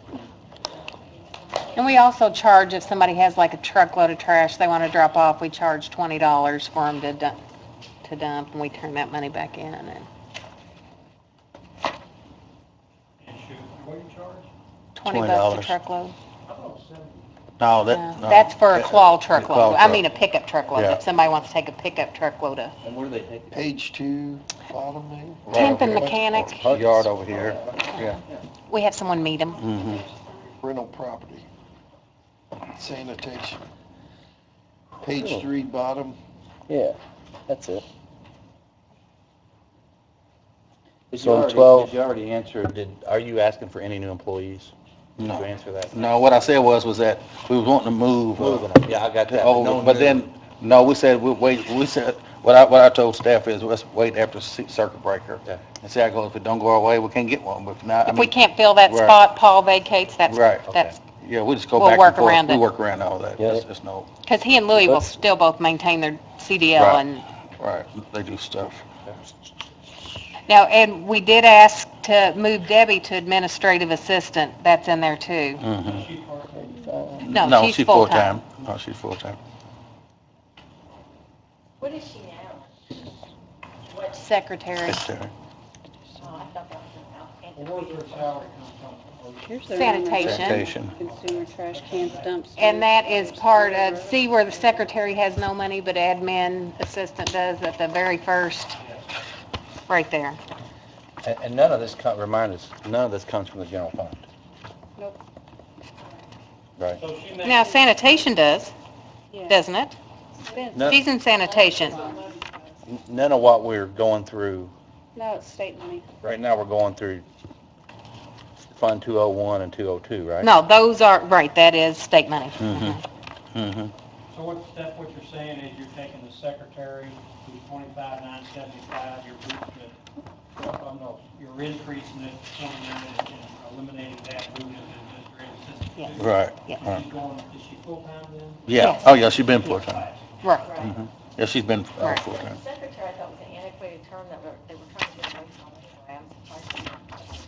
And we also charge, if somebody has like a truckload of trash they want to drop off, we charge $20 for them to dump, and we turn that money back in. And And shoot, what do you charge? $20 $20. a truckload. I thought it was 70. No, No, That's for a claw claw truckload. I truck. mean a pickup truckload, Yeah. if somebody wants to take a pickup truckload of. And where do they take it? Page 2, bottom maybe? Temp and mechanic, Yard over here, yeah. we have someone meet them. Mm-hmm. Rental property. Sanitation. Page 3, bottom. Yeah, that's it. So in 12, Did you already answer, are you asking for any new employees? Did you answer that? No, what I said was that we was wanting to move. Moving them, yeah, I got that. Over, no but new- then, no, we said, we'll wait, we said, what I told staff is, let's wait after circuit breaker. Okay. And see how it goes. If it don't go our way, we can't get one, but if not, I If we mean, can't fill that Right. spot Paul vacates, Right. that's, yeah, we just go we'll back work and forth. around We it. work around all that. Yeah. There's no, because he and Louis will But- still both maintain their CDL Right. and, right, they do stuff. now, and we did ask to move Debbie to administrative assistant, that's in there too. Mhm. She part-time. No, she's full-time. No, she's full-time. What is she now? What, Secretary. Secretary. oh, I thought that was an Well, where's her salary come from? Here's their Sanitation. Sanitation. Consumer trash cans, dumpsters. And that is part of, see where the secretary has no money, but admin assistant does at the very first, right there. And none of this, remind us, none of this comes from the general fund. Nope. Right. So she makes. Now sanitation does, Yeah. doesn't it? No- She's in sanitation. None of what we're going through, No, it's state money. right now, we're going through Fund 201 and 202, right? No, those are, right, that is state money. Mm-hmm. Mm-hmm. So what, Steph, what you're saying is you're taking the secretary, who's 25,975, you're boosting it, no, you're increasing it to 29 and eliminating that, moving it to administrative Yes. assistant. Right. Yeah. Right. She's going, is she full-time then? Yeah, Yes. oh, yeah, she's been full-time. Right. Mhm. Yeah, she's been Right. full-time. secretary, I thought was an antiquated term that they were trying to get away from anyway. I'm surprised.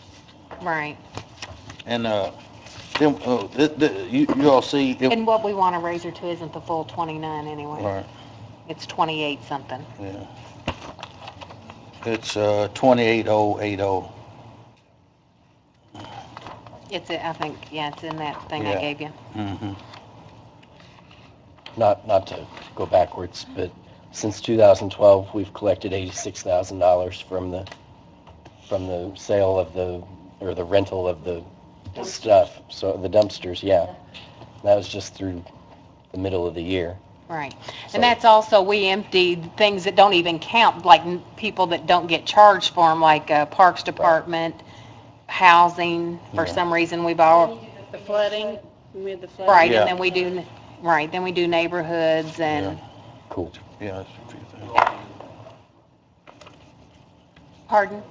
Right. And, then, you all see, it, And what we want to raise her to isn't the full 29 anyway. right, It's 28 something. yeah. It's, 28080. It's, I think, yeah, it's in that thing I Yeah. gave you. Mm-hmm. not to go backwards, but since 2012, we've collected $86,000 from the sale of or the rental of the stuff, so the dumpsters, yeah. That was just through the middle of the year. Right. So- And that's also, we emptied things that don't even count, like people that don't get charged for them, like Parks Department, housing, for Yeah. some reason we've all, The flooding, we had the flooding. right, Yeah. and then we do, right, then we do neighborhoods and, Cool. Yeah, that's a few things. pardon?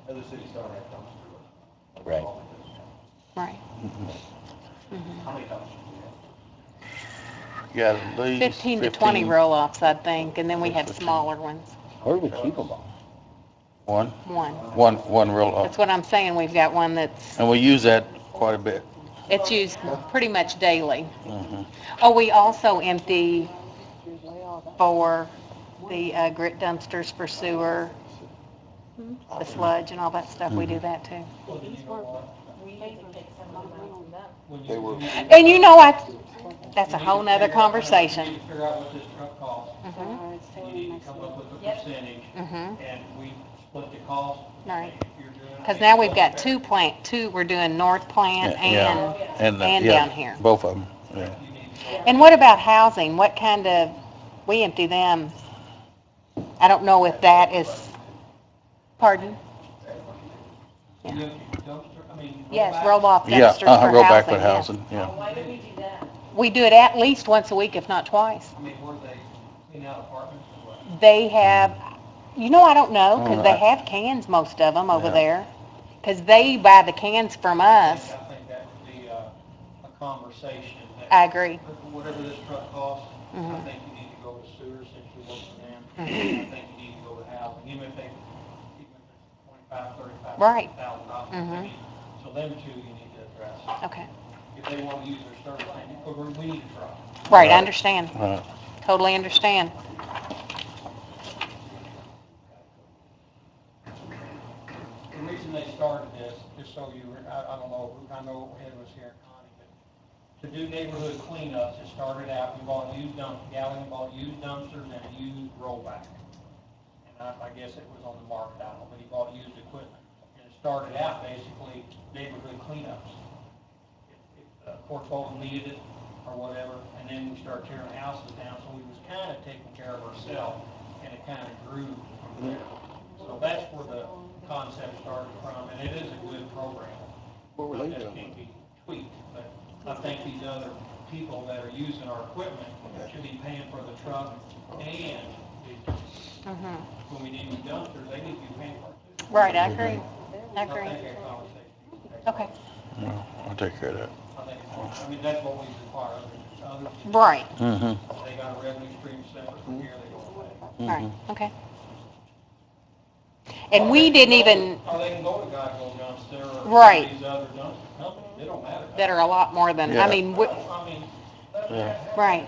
Other cities don't have dumpsters. Right. Right. How many dumpsters do you have? Yeah, at least 15 to 20 roll-offs, I think, and then we have 15. smaller ones. Where do we keep them all? One. One roll off. That's what I'm saying, we've got one that's, And we use that quite a bit. it's used pretty much daily. Mhm. Oh, we also empty for the grit dumpsters for sewer, the sludge and all that stuff, we do that too. Well, then you know what? We need to take some of the money from them. When you- They were- when you- And you know, that's a whole nother conversation. You need to figure out what this truck costs, Mhm, and you need to come up with a Yep. percentage, mhm, and we split the cost. right. If you're doing- Because now we've got two, we're doing North Plant Yeah, and yeah, down here. both of them, yeah. You need to go- And what about housing? What kind of, we empty them. I don't know if that is, pardon? You have dumpster, I mean. Yes, roll-off Yeah, dumpsters for housing. roll back with yes. housing, yeah. Why do we do that? We do it at least once a week, if not twice. I mean, where they clean out apartments or what? They have, I don't know, because they Alright. have cans, most of them over Yeah. there. Because they buy the cans from us. I think that would be a conversation. that- I agree. Whatever this truck costs, I Mhm. think you need to go to sewer since you work for them. I Mhm. think you need to go to housing, even if it's $25,000, $35,000. Right. $40,000. So them two you need to address. Okay. If they want to use their service, we need a truck. Right, I Right. understand. Right. Totally understand. The reason they started this, just so I don't know, I know Ed was here, Connie, but to do neighborhood cleanups, it started out, we bought Gallion bought used dumpsters and a used rollback. And I guess it was on the market, I don't know, but he bought used equipment. And it started out basically neighborhood cleanups. If the portfolio needed it or whatever, and then we started tearing houses down, so we was kind of taking care of ourselves, and it kind of grew from there. So So that's where the concept started from, and it is a good program. What were they It just doing? can't be tweaked, but I think these other people that are using our equipment should be paying for the truck and when we need new dumpsters, they need to be paying for it too. Right, I agree. I I agree. think that conversation. Okay. No, I'll take care of that. I mean, that's what we require, others, Right. Mm-hmm. they got a revenue stream separate from here, they don't pay. Right, okay. And we didn't even, Or they can go to Geico dumpster or Right. these other dumpster companies, it don't matter. that are a lot more than, Yeah. I mean, I mean, right,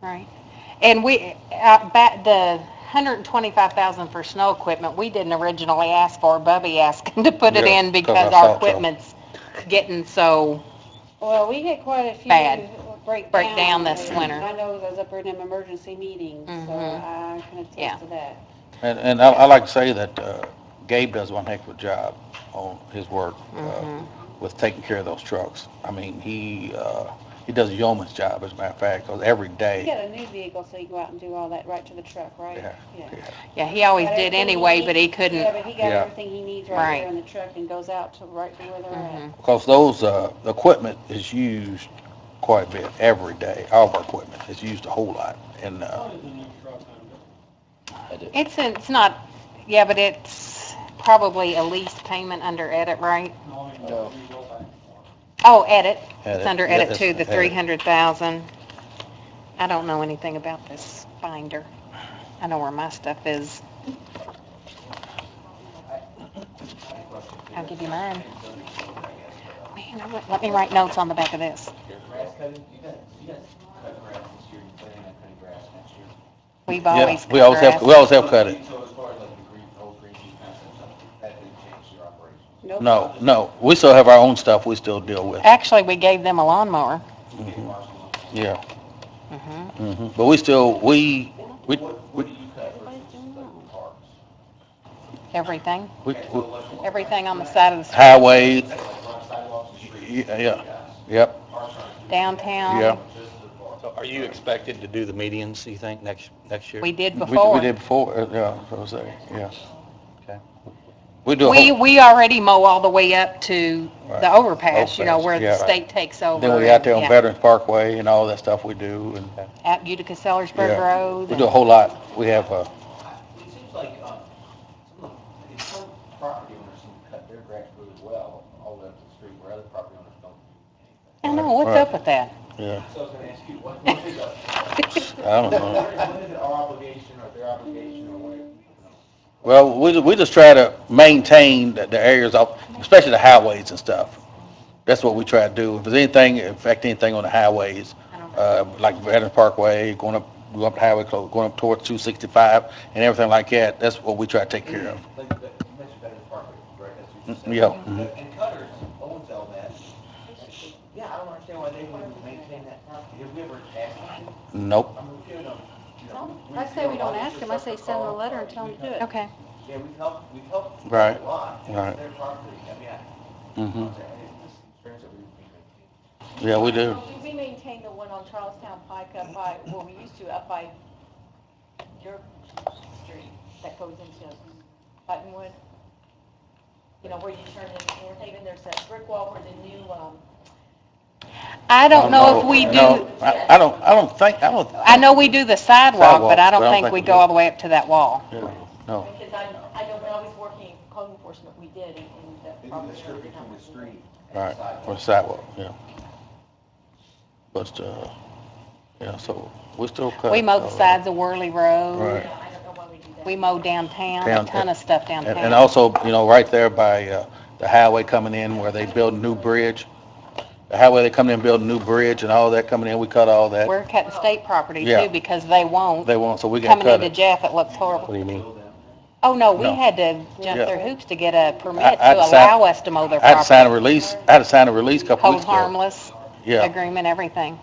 right. And we, back the 125,000 for snow equipment, we didn't originally ask for. Bubby asked to put it Yeah, in 'cause because I our thought so. equipment's getting so, Well, we had quite a few Bad. break Breakdown this and winter. I know I was up in them emergency meetings, so Mhm. I can Yeah. attest to that. And I like to say that Gabe does one heck of a job on his work with taking care of those trucks. I mean, he does a yeoman's job, as a matter of fact, because every You day. got a new vehicle, so you go out and do all that right to the truck, right? Yeah, Yeah. yeah. yeah, he always Got did everything anyway, needs- but he Yeah, couldn't, but he got Yeah. everything he needs right Right. there in the truck and goes out to right to where they're at. Because those, the equipment is used quite a bit every day. All of our equipment is used a whole lot. And, what is the new truck under? it's not, yeah, but it's probably a lease payment under edit, right? No, I mean, No. we go back and forth. Oh, edit. Edit. It's under Yeah, edit it's too, the edit. 300,000. I don't know anything about this binder. I know where my stuff is. I'll give you mine. Man, let me write notes on the back of this. Grass cutting, you guys cut grass this year, you plan on cutting grass next year? We've yeah, always we cut always have, grass. we always have cut it. So as far as like the green, old green sheet concept, that didn't change your operation? Nope. No, no, we still have our own stuff we still deal with. Actually, we gave them a lawnmower. Yeah. Mhm. But we still, we, What do you cut versus like parks? Everything. we, Everything on the side of the street. highway, Like rock sidewalks and streets? yeah, yep, Downtown. yeah. So are you expected to do the medians, you think, next year? We did We before. did before, yeah, so I say, yeah. Okay. We do a We, whole, we already mow all the way up to Right. the overpass, you know, Overpass, where the yeah. state takes over. then we out there on yeah. Veterans Parkway and all that stuff we do, and, At Utica Sellersburg yeah. Road. We do a whole lot. We have, It seems like, some property owners seem to cut their grass really well all the way up to the street, where other property owners don't do anything. I know, what's Right. up with that? yeah, So I was gonna ask you, what is I don't know. what is it our obligation or their obligation or what? Well, we just try to maintain the areas of, especially the highways and stuff. That's what we try to do. If there's anything, affect anything on the highways, like Veterans Parkway, going up the highway, going up towards 265 and everything like that, that's what we try to take care of. Like, you mentioned Veterans Parkway, right? That's what you said. Yeah. And Cutters owns all that. Yeah, I don't understand why they wouldn't maintain that property. Have we ever asked them to? Nope. I mean, we do them, you know. I say we don't ask them, I say send them a letter and tell them to do it. Okay. Yeah, we've helped Right, a lot. It's right. their property. I mean, hmm it's just concerns that we maintain. Yeah, we do. We maintain the one on Charlestown Pike up by, well, we used to up by your street that goes into Buttonwood. You know, where you turn into North Haven, there's that brick wall where the new, I don't know if we do, No, I don't think, I know we do the sidewalk, but I don't Sidewalk, think we go all the way up to that wall. yeah, no. because I know when I was working in code enforcement, we did, and that They do probably the strip between the street and Right, the sidewalk. or the sidewalk, yeah. But, yeah, so we still cut. We mow the sides of Worley Road. Right. I don't know why we do that. We mow downtown, a Down- ton of stuff And downtown. also, you know, right there by the highway coming in where they build a new bridge, the highway, they come in and build a new bridge and all that coming in, we cut all that. We're cutting state property Yeah. too, because they won't. They won't, so we got to Coming cut into it. Jeff, it looks What horrible. do you mean? Oh, no, we No. had to jump Yeah. through hoops to get a permit I had to to sign- allow us to mow their I had to sign a property. release, I had to sign a release a couple Hold weeks ago. harmless Yeah, agreement, everything.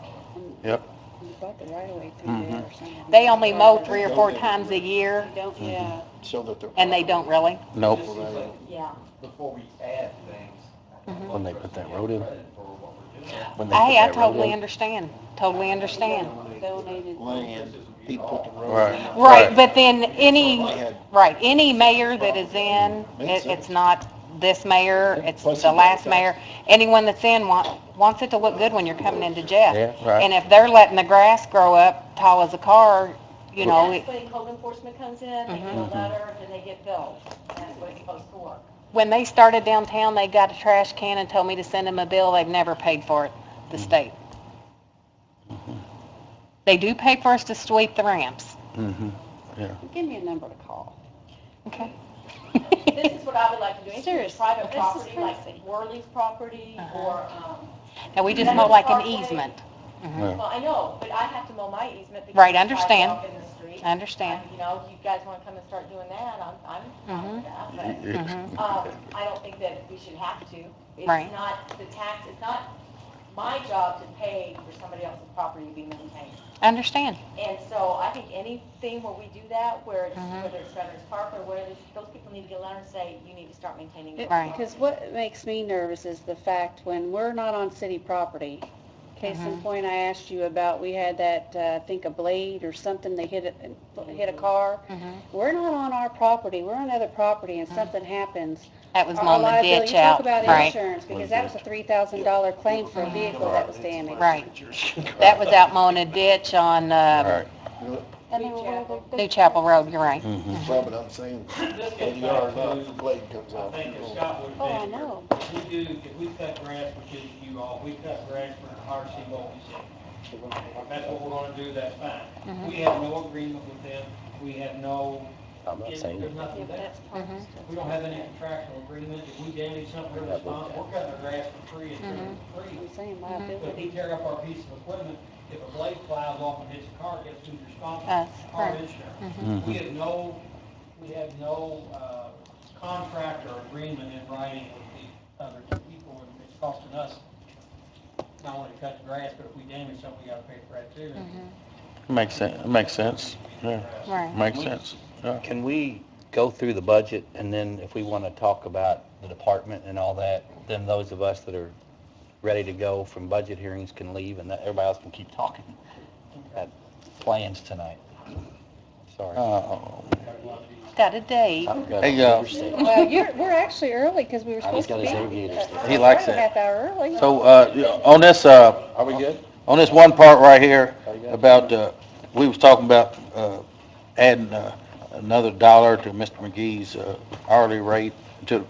yep. You bought the right of way through there or something. They only mow 3 or 4 times a year, You don't, yeah. So that they're. and they don't really. Nope. It just seems like Yeah. before we add things. When they put that road in? credit for what we're doing. When they put Hey, I that road totally in? understand, totally understand. Donated. Land. He put the road. Right. Right, but then any, They had- right, any mayor that is in, it's not this mayor, it's the last mayor, anyone that's in wants it to look good when you're coming into Jeff. Yeah, right. And if they're letting the grass grow up tall as a car, you know, That's when code enforcement comes in, they get a letter, then they get billed. That's what it's supposed to work. when they started downtown, they got a trash can and told me to send them a bill. They've never paid for it, the state. They do pay for us to sweep the ramps. Mm-hmm. Yeah. Give me a number to call. Okay. This is what I would like to do. Anything Seriously, private this is property, like crazy. Worley's property, or, And we just Veterans mow like an Parkway. easement. Yeah. well, I know, but I have to mow my easement because Right, there's understand. sidewalk in the street. I understand. You know, if you guys want to come and start doing that, I'm fine with that, but, I don't think that we should have to. Right. It's not the tax, it's not my job to pay for somebody else's property to be maintained. I understand. And so I think anything where we do that, where it's, whether it's Veterans Park or where it's, those people need to get a letter and say, you need to start maintaining your Right. property. Because what makes me nervous is the fact when we're not on city property, case in point, I asked you about, we had that, I think a blade or something, they hit a car. We're not on our property, we're on other property, and something happens. That was Our mowing the liability- ditch out. You talk about Right. insurance, because that was a $3,000 claim for a vehicle that was damaged. Right. That was out mowing a ditch on Right. And they were, New Chapel Road, you're right. Well, but I'm saying, This in gets yard, back not to, if the blade comes I off. think as Scott would Oh, I have know. mentioned, if we cut grass, which is you all, we cut grass for our what we said. If that's what we're gonna do, that's fine. We have no agreement with them, we have no, I'm not saying there's that. nothing there. We don't have any contractual agreement, if we damage something, we're responsible, we're cutting our grass for free and doing it for free. I'm saying But if liability. we tear up our piece of equipment, if a blade flies off and hits a car, guess who's responsible? Us, Our right. insurance. We have no contract or agreement in writing with the other two people, and it's costing us not only to cut the grass, but if we damage something, we gotta pay for that too. Makes sense, makes sense, yeah, Right. makes sense. Yeah. Can we go through the budget, and then if we want to talk about the department and all that, then those of us that are ready to go from budget hearings can leave, and that everybody else can keep talking? Got plans tonight. Sorry. Got a date. I've got Hey, a Xavier state. Well, we're actually early, because we were I just supposed to got be. a Xavier state. He likes a that. half hour early. So, on this, Are we good? on this one part right here about, we was talking about, adding, another dollar to Mr. McGee's, hourly rate to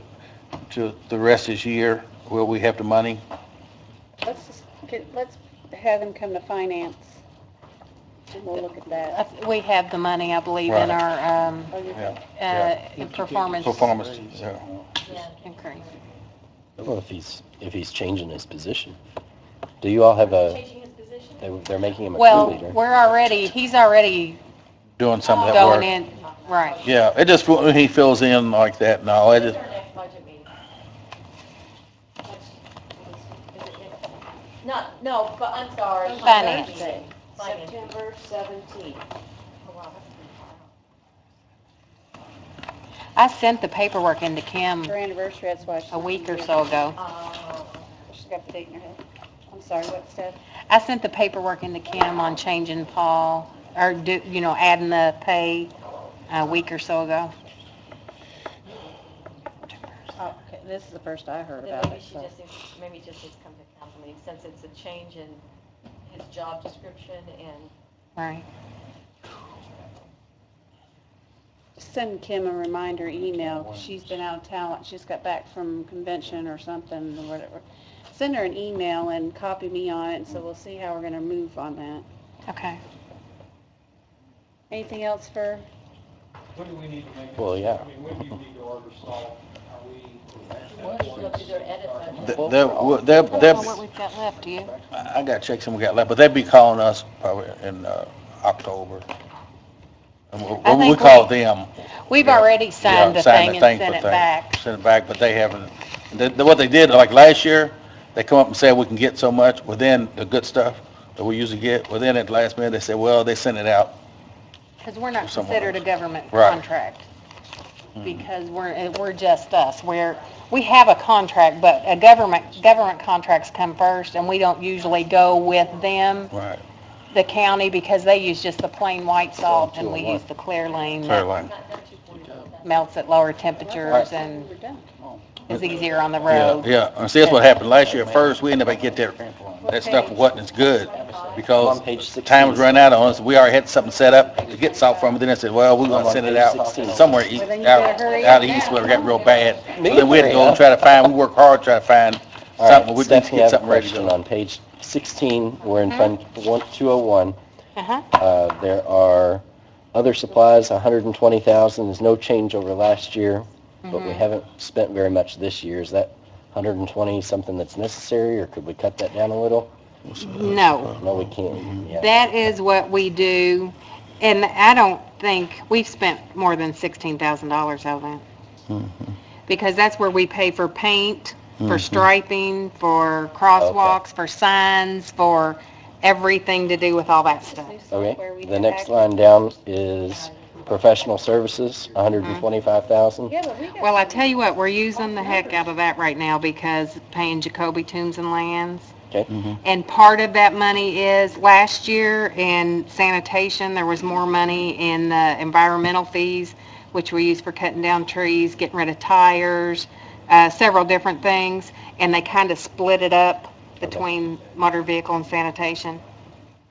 the rest of this year. Will we have the money? Let's have him come to finance, and we'll look at that. We have the money, I believe, in Right. our, Yeah. performance Performance, yeah. increase. I don't know if he's changing his position. Do you all have a, Changing his position? they're making him a crew Well, leader? he's already Doing some of that work. going in, right. Yeah, it just, when he fills in like that and all, it When's just, our next budget meeting? Not, no, but I'm sorry. Finance. Finance. September 17th. Oh, wow, that's pretty far out. I sent the paperwork into Kim Her anniversary, that's why. a week or so ago. She's got the date in her head. I'm sorry, what, Steph? I sent the paperwork into Kim on changing Paul, or adding the pay a week or so ago. Oh, okay, this is the first I heard Then about maybe it, she so. just needs, maybe just needs to come to council meeting, since it's a change in his job description and Right. Send Kim a reminder email, 'cause she's been out of town, she just got back from convention or something, or whatever. Send her an email and copy me on it, and so we'll see how we're gonna move on that. Okay. Anything else for, When do we need to make? Well, yeah. I mean, when do you need to order salt? Are we? look at their edits on it. I don't know what we've got left, do you? I gotta check some we got left, but they'll be calling us probably in, October. And I we think call them. We've Yeah. already signed Yeah, the signed thing the and sent for it back. Sent it back, but they haven't, what they did, like last year, they come up and said we can get so much within the good stuff that we usually get, within at the last minute, they said, well, they sent it out. Because we're not Someone considered a else. government Right. contract. Because we're just us. We have a contract, but government contracts come first, and we don't usually go with them. Right. the county because they use just the plain white salt and we 201. use the clear lane Clear that line. melts at lower temperatures and is easier on the Yeah, road. yeah. And see, that's what happened last year. At first, we ended up getting that stuff wasn't as good because On page 16. time was running out on us. We already had something set up to get salt from, but then I said, well, we're gonna send it out somewhere out east where it got real bad. So then we had to go and try to find, we worked hard to try to find All something. right, We need to Stephanie, I get have a something ready to question go. on page 16. We're in Fund 201. Uh-huh. There are other supplies, 120,000 is no change over last year, but we haven't spent very much this year. Is that 120 something that's necessary, or could we cut that down a little? No. No, we can't. Yeah. That is what we do, and I don't think, we've spent more than $16,000 on that. Because that's where we pay for paint, for striping, for crosswalks, for signs, for everything to do with all that stuff. Okay. The next line down is professional services, 125,000. Well, I tell you what, we're using the heck out of that right now because paying Jacoby Tombs and Lands. Okay. And part of that money is last year in sanitation, there was more money in the environmental fees, which we use for cutting down trees, getting rid of tires, several different things. And they kind of split it up between motor vehicle and sanitation.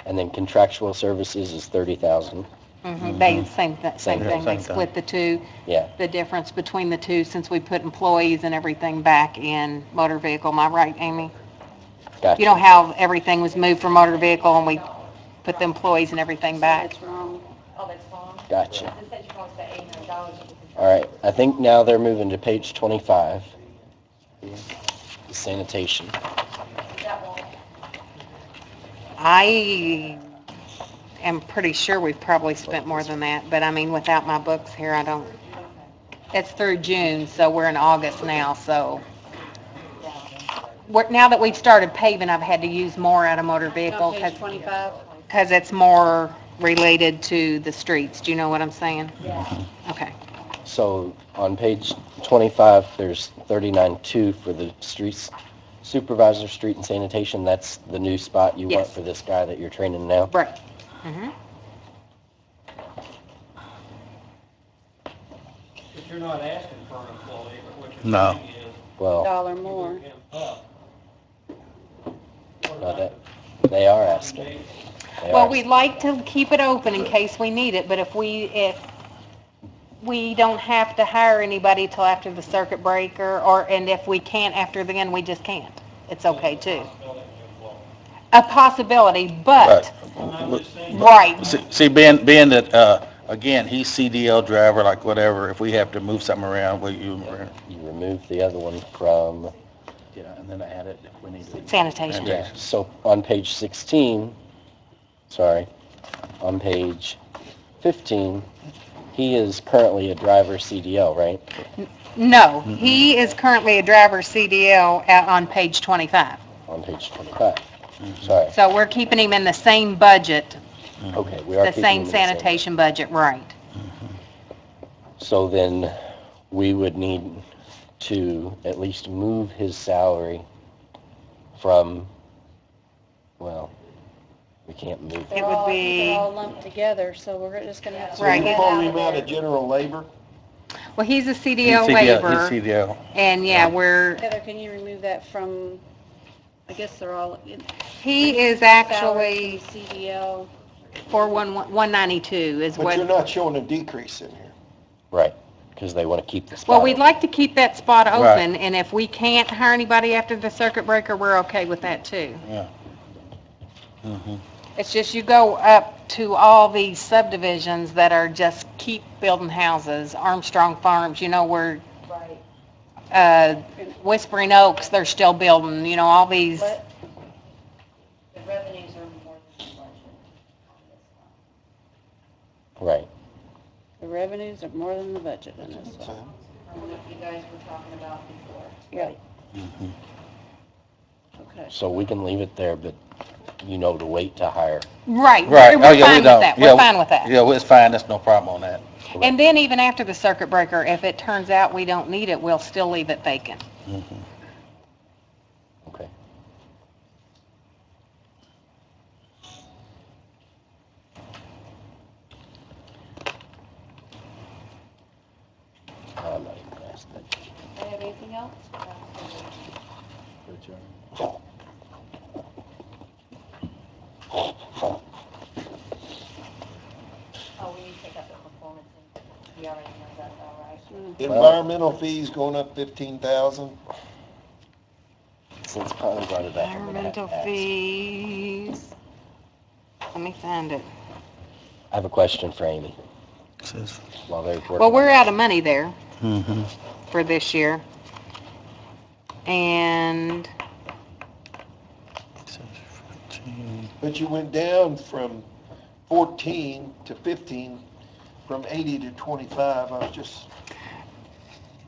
And then contractual services is 30,000. They, same thing, they thing. split the two. Yeah. The difference between the two since we put employees and everything back in motor vehicle. Am I right, Amy? Gotcha. You know how everything was moved from motor vehicle and we put the employees and everything back? That's wrong. Oh, that's wrong. Gotcha. It says you're supposed to $800. All right. I think now they're moving to page 25. Sanitation. That won't. I am pretty sure we've probably spent more than that, but I mean, without my books here, I don't. It's through June, so we're in August now, so. Now that we've started paving, I've had to use more out of motor vehicle Page 25. because it's more related to the streets. Do you know what I'm saying? Yeah. Okay. So on page 25, there's 39.2 for the streets supervisor, street and sanitation. That's the new spot you want Yes. for this guy that you're training now? Right. Mm-hmm. But you're not asking for an employee, but what you're No. saying is, Well, Dollar more. him up. they are asking. They Well, are. we'd like to keep it open in case we need it, but if we don't have to hire anybody till after the circuit breaker, and if we can't after then, we just can't. It's okay too. A possibility, but, right, See, being that, again, he's CDL driver, like whatever, if we have to move something around, You remove the other one from, Yeah, and then add it if we need to. sanitation. yeah, so on page 16, on page 15, he is currently a driver CDL, right? No, he is currently a driver CDL on page 25. On page 25. Sorry. So we're keeping him in the same budget, Okay, we are the keeping same him in sanitation budget, right. So then we would need to at least move his salary from, well, we can't move. It would be- They're all lumped together, so we're just gonna have to. Right. take Pull that him out of general labor? Well, he's a He's CDL He's laborer, CDL. and yeah, Heather, can you remove that from, I guess they're all. he is Salary actually from CDL. 192 is But you're what, not showing a decrease in here. Right, because they want to keep the spot. well, we'd like to keep that spot Right. open, and if we can't hire anybody after the circuit breaker, we're okay with that too. Yeah. Mhm. It's just you go up to all these subdivisions that are just keep building houses, Armstrong Farms, you know, where, Right. Whispering Oaks, they're still building, you know, all these, But the revenues are more than the budget on this one. Right. The revenues are more than the budget in this one. From what you guys were talking about before. Right. Mhm. Okay. So we can leave it there, but you know to wait to hire. right, Right. we're Oh, yeah, fine we with don't. that, Yeah, we're fine with that. Yeah, well, it's fine, that's no problem on that. And then even after the circuit breaker, if it turns out we don't need it, we'll still leave it vacant. Mhm. Okay. else? Oh, we need to take up the performance, we already know that, all right. Environmental fees going up 15,000. Since Connie brought it up, I'm gonna have to Environmental ask. fees. Let me find it. I have a question for Amy Says, while they're working. Well, we're on out of money there mhm. for this year. And Says 15. But you went down from 14 to 15, from 80 to 25. I was just,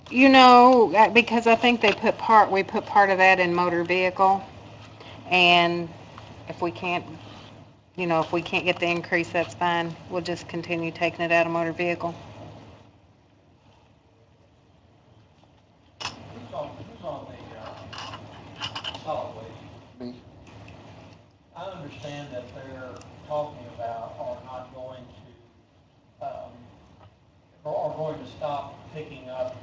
you know, because I think we put part of that in motor vehicle. And if we can't, if we can't get the increase, that's fine. We'll just continue taking it out of motor vehicle. Who's on the solid waste? me. I understand that they're talking about or not going to, or going to stop picking up,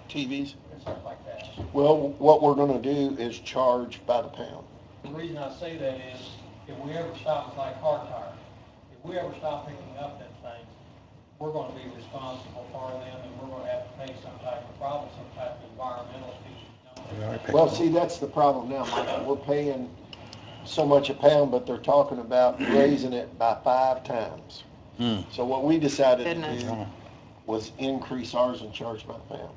TVs. and stuff like that. Well, what we're gonna do is charge by the pound. The reason I say that is, if we ever stop, it's like car tires, if we ever stop picking up them things, we're gonna be responsible for them, and we're gonna have to pay some type of problem, some type of environmental fee. Well, see, that's the problem now, Michael. We're paying so much a pound, but they're talking about raising it by 5 times. So what we decided to Goodness. do was increase ours and charge by the pound.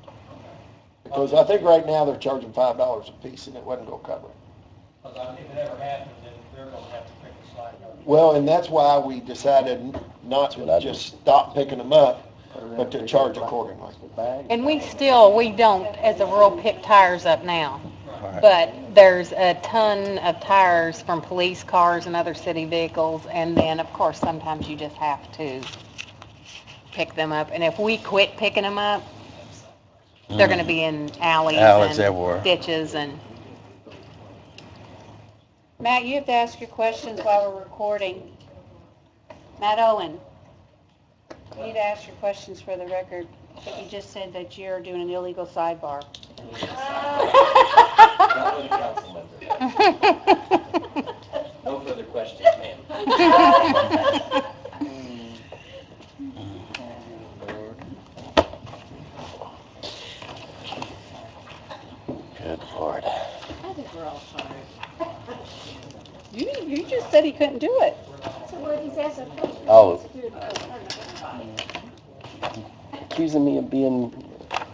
Because I think right now they're charging $5 a piece, and it wasn't gonna cover it. Because if it ever happens, then they're gonna have to pick the slack up. Well, and that's why we decided not to just stop picking them up, but to charge accordingly. And we don't, as a rule, pick tires up now. But there's a ton of tires from police cars and other city vehicles, and then, of course, sometimes you just have to pick them up. And if we quit picking them up, they're gonna be in alleys Alleys and everywhere. ditches and, Matt, you have to ask your questions while we're recording. Matt Owen, you need to ask your questions for the record. I think you just said that you're doing an illegal sidebar. No further questions, ma'am. Good Lord. I think we're all tired. You just said he couldn't do it. So what he's asking questions. Oh. Accusing me of being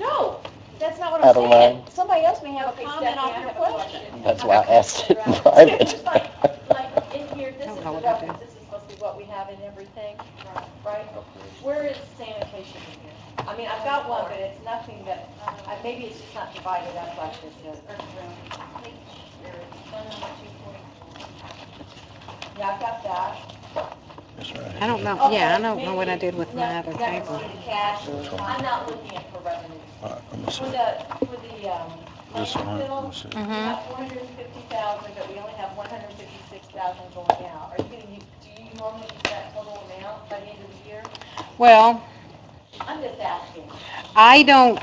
No, that's not what out I'm of saying. line. Somebody else may have a comment on your question. That's why I asked it in private. Just like in here, this is the reference, this is supposed to be what we have in everything, right? Where is sanitation in here? I mean, I've got one, but it's nothing that, maybe it's just not divided up like this is. Yeah, I've got that. I don't know, I don't know what I did with my other Next paper. to the cash, I'm not looking at for revenues. Let me For see. the This one, landfill, let me see. we have 450,000, but we only have 156,000 going out. Are you gonna use, do you normally use that total amount by the end of the year? Well, I'm just asking. I don't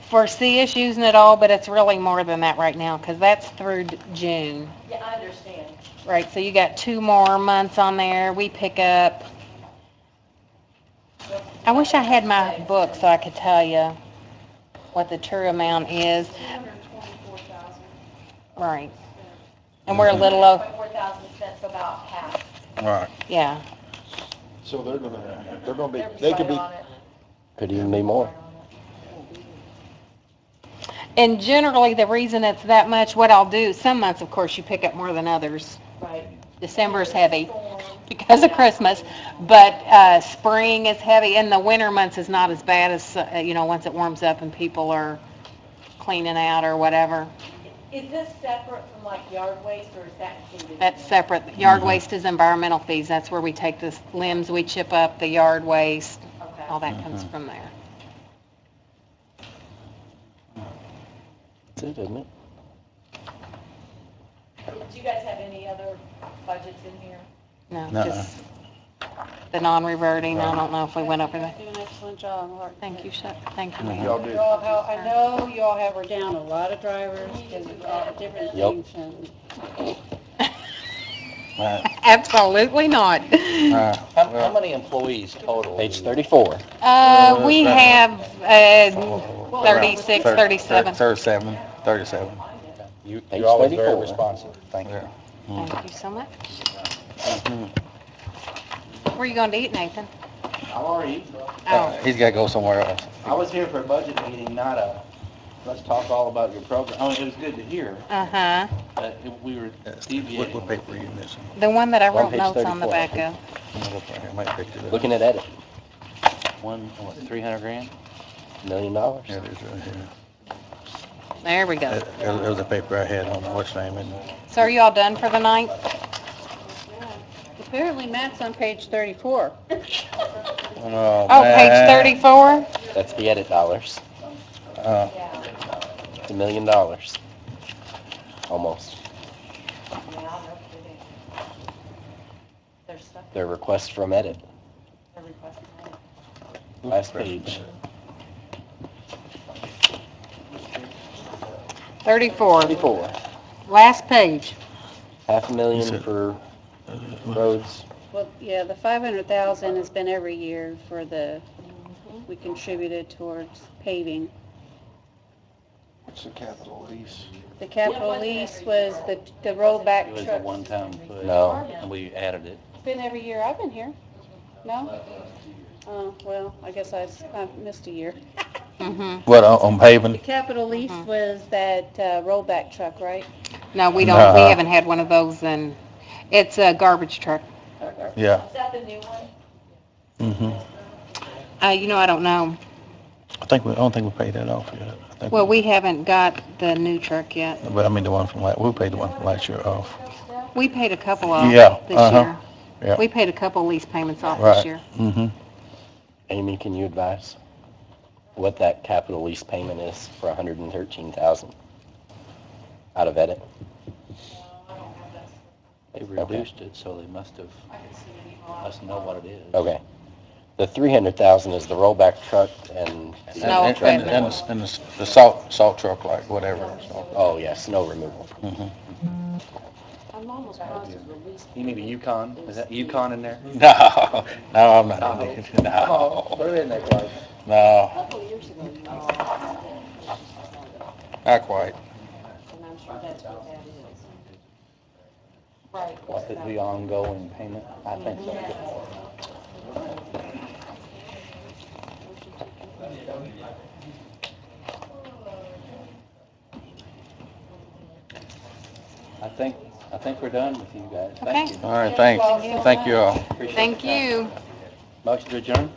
foresee us using it all, but it's really more than that right now, because that's through June. Yeah, I understand. Right, so you got 2 more months on there. We pick up, I wish I had my book so I could tell you what the true amount is. 224,000. Right. And we're a little over, 4,000 spent, so about half. All right. yeah. So they're gonna be, Everybody's they could right be, on it. Could even be more. And generally, the reason it's that much, what I'll do, some months, of course, you pick up more than others. Right. December's heavy because of Christmas, but spring is heavy, and the winter months is not as bad as, once it warms up and people are cleaning out or whatever. Is this separate from like yard waste, or is that included? That's separate. Yard waste is environmental fees. That's where we take the limbs we chip up, the yard waste, Okay. all that comes from there. That's it, isn't it? Do you guys have any other budgets in here? No, Nuh-uh. just, the non-reverting, I don't know if we went over that. Do an excellent job, Art. Thank you, thank you, ma'am. Y'all did. You all have, I know you all have, we're down a lot of drivers because of all the different Yep. things and Absolutely not. How many employees total? Page 34. We have 36, 37. 37. Page You're always very 34. responsive. Thank you. Thank you so much. Where are you going to eat, Nathan? I've already eaten. Oh, He's got to go somewhere else. I was here for a budget meeting, not a, let's talk all about your program. I mean, it was good to hear, uh-huh. but we were deviating. What paper are you missing? The one that I On wrote page notes on the 34. back of. I might pick it up. Looking at edit, What, 300 grand? $1 million. Yeah, it is right here. There we go. There was a paper I had on what's name and So are you all done for the night? apparently Matt's on page 34. oh, Oh, page 34? That's the edit dollars. Uh, $1 million. Almost. There's stuff, Their request from edit. they're requesting that. Last page. 34. 34. Last page. $500,000 for roads. Well, yeah, the 500,000 has been every year for the, we contributed towards paving. What's the capital lease? The capital lease was the rollback It was a trucks. one-time put. No. And we added it. It's been every year I've been here. No? Oh, well, I guess I missed a year. Mm-hmm. what, on paving? The capital lease was that rollback truck, right? No, we don't, we haven't had one of those and it's a garbage truck. Yeah. Is that the new one? Mm-hmm. You know, I don't know. I don't think we paid that off yet. I think Well, we haven't got the new truck yet. But I mean, we paid the one from last year off. We paid a couple off Yeah, this uh-huh. year. Yeah. We paid a couple lease payments off Right. this year. Mm-hmm. Amy, can you advise what that capital lease payment is for $113,000 out of edit? They reduced it, so they must know what it is. Okay. The $300,000 is the rollback truck and the Snow other truck. equipment. And the salt truck, like, whatever. So. Oh, yeah, snow removal. Mm-hmm. I'm almost positive the lease. You need a Yukon? Is that Yukon in there? No, I'm not. No, Put it in there, Clark. no, A couple of years ago, you know, not quite. and I'm sure that's what that is. Right. What's the ongoing payment? I think so. I think we're done with you guys. Thank Okay. you. All right, thanks. Thank you all. Appreciate Thank your time. you. Motion to adjourn?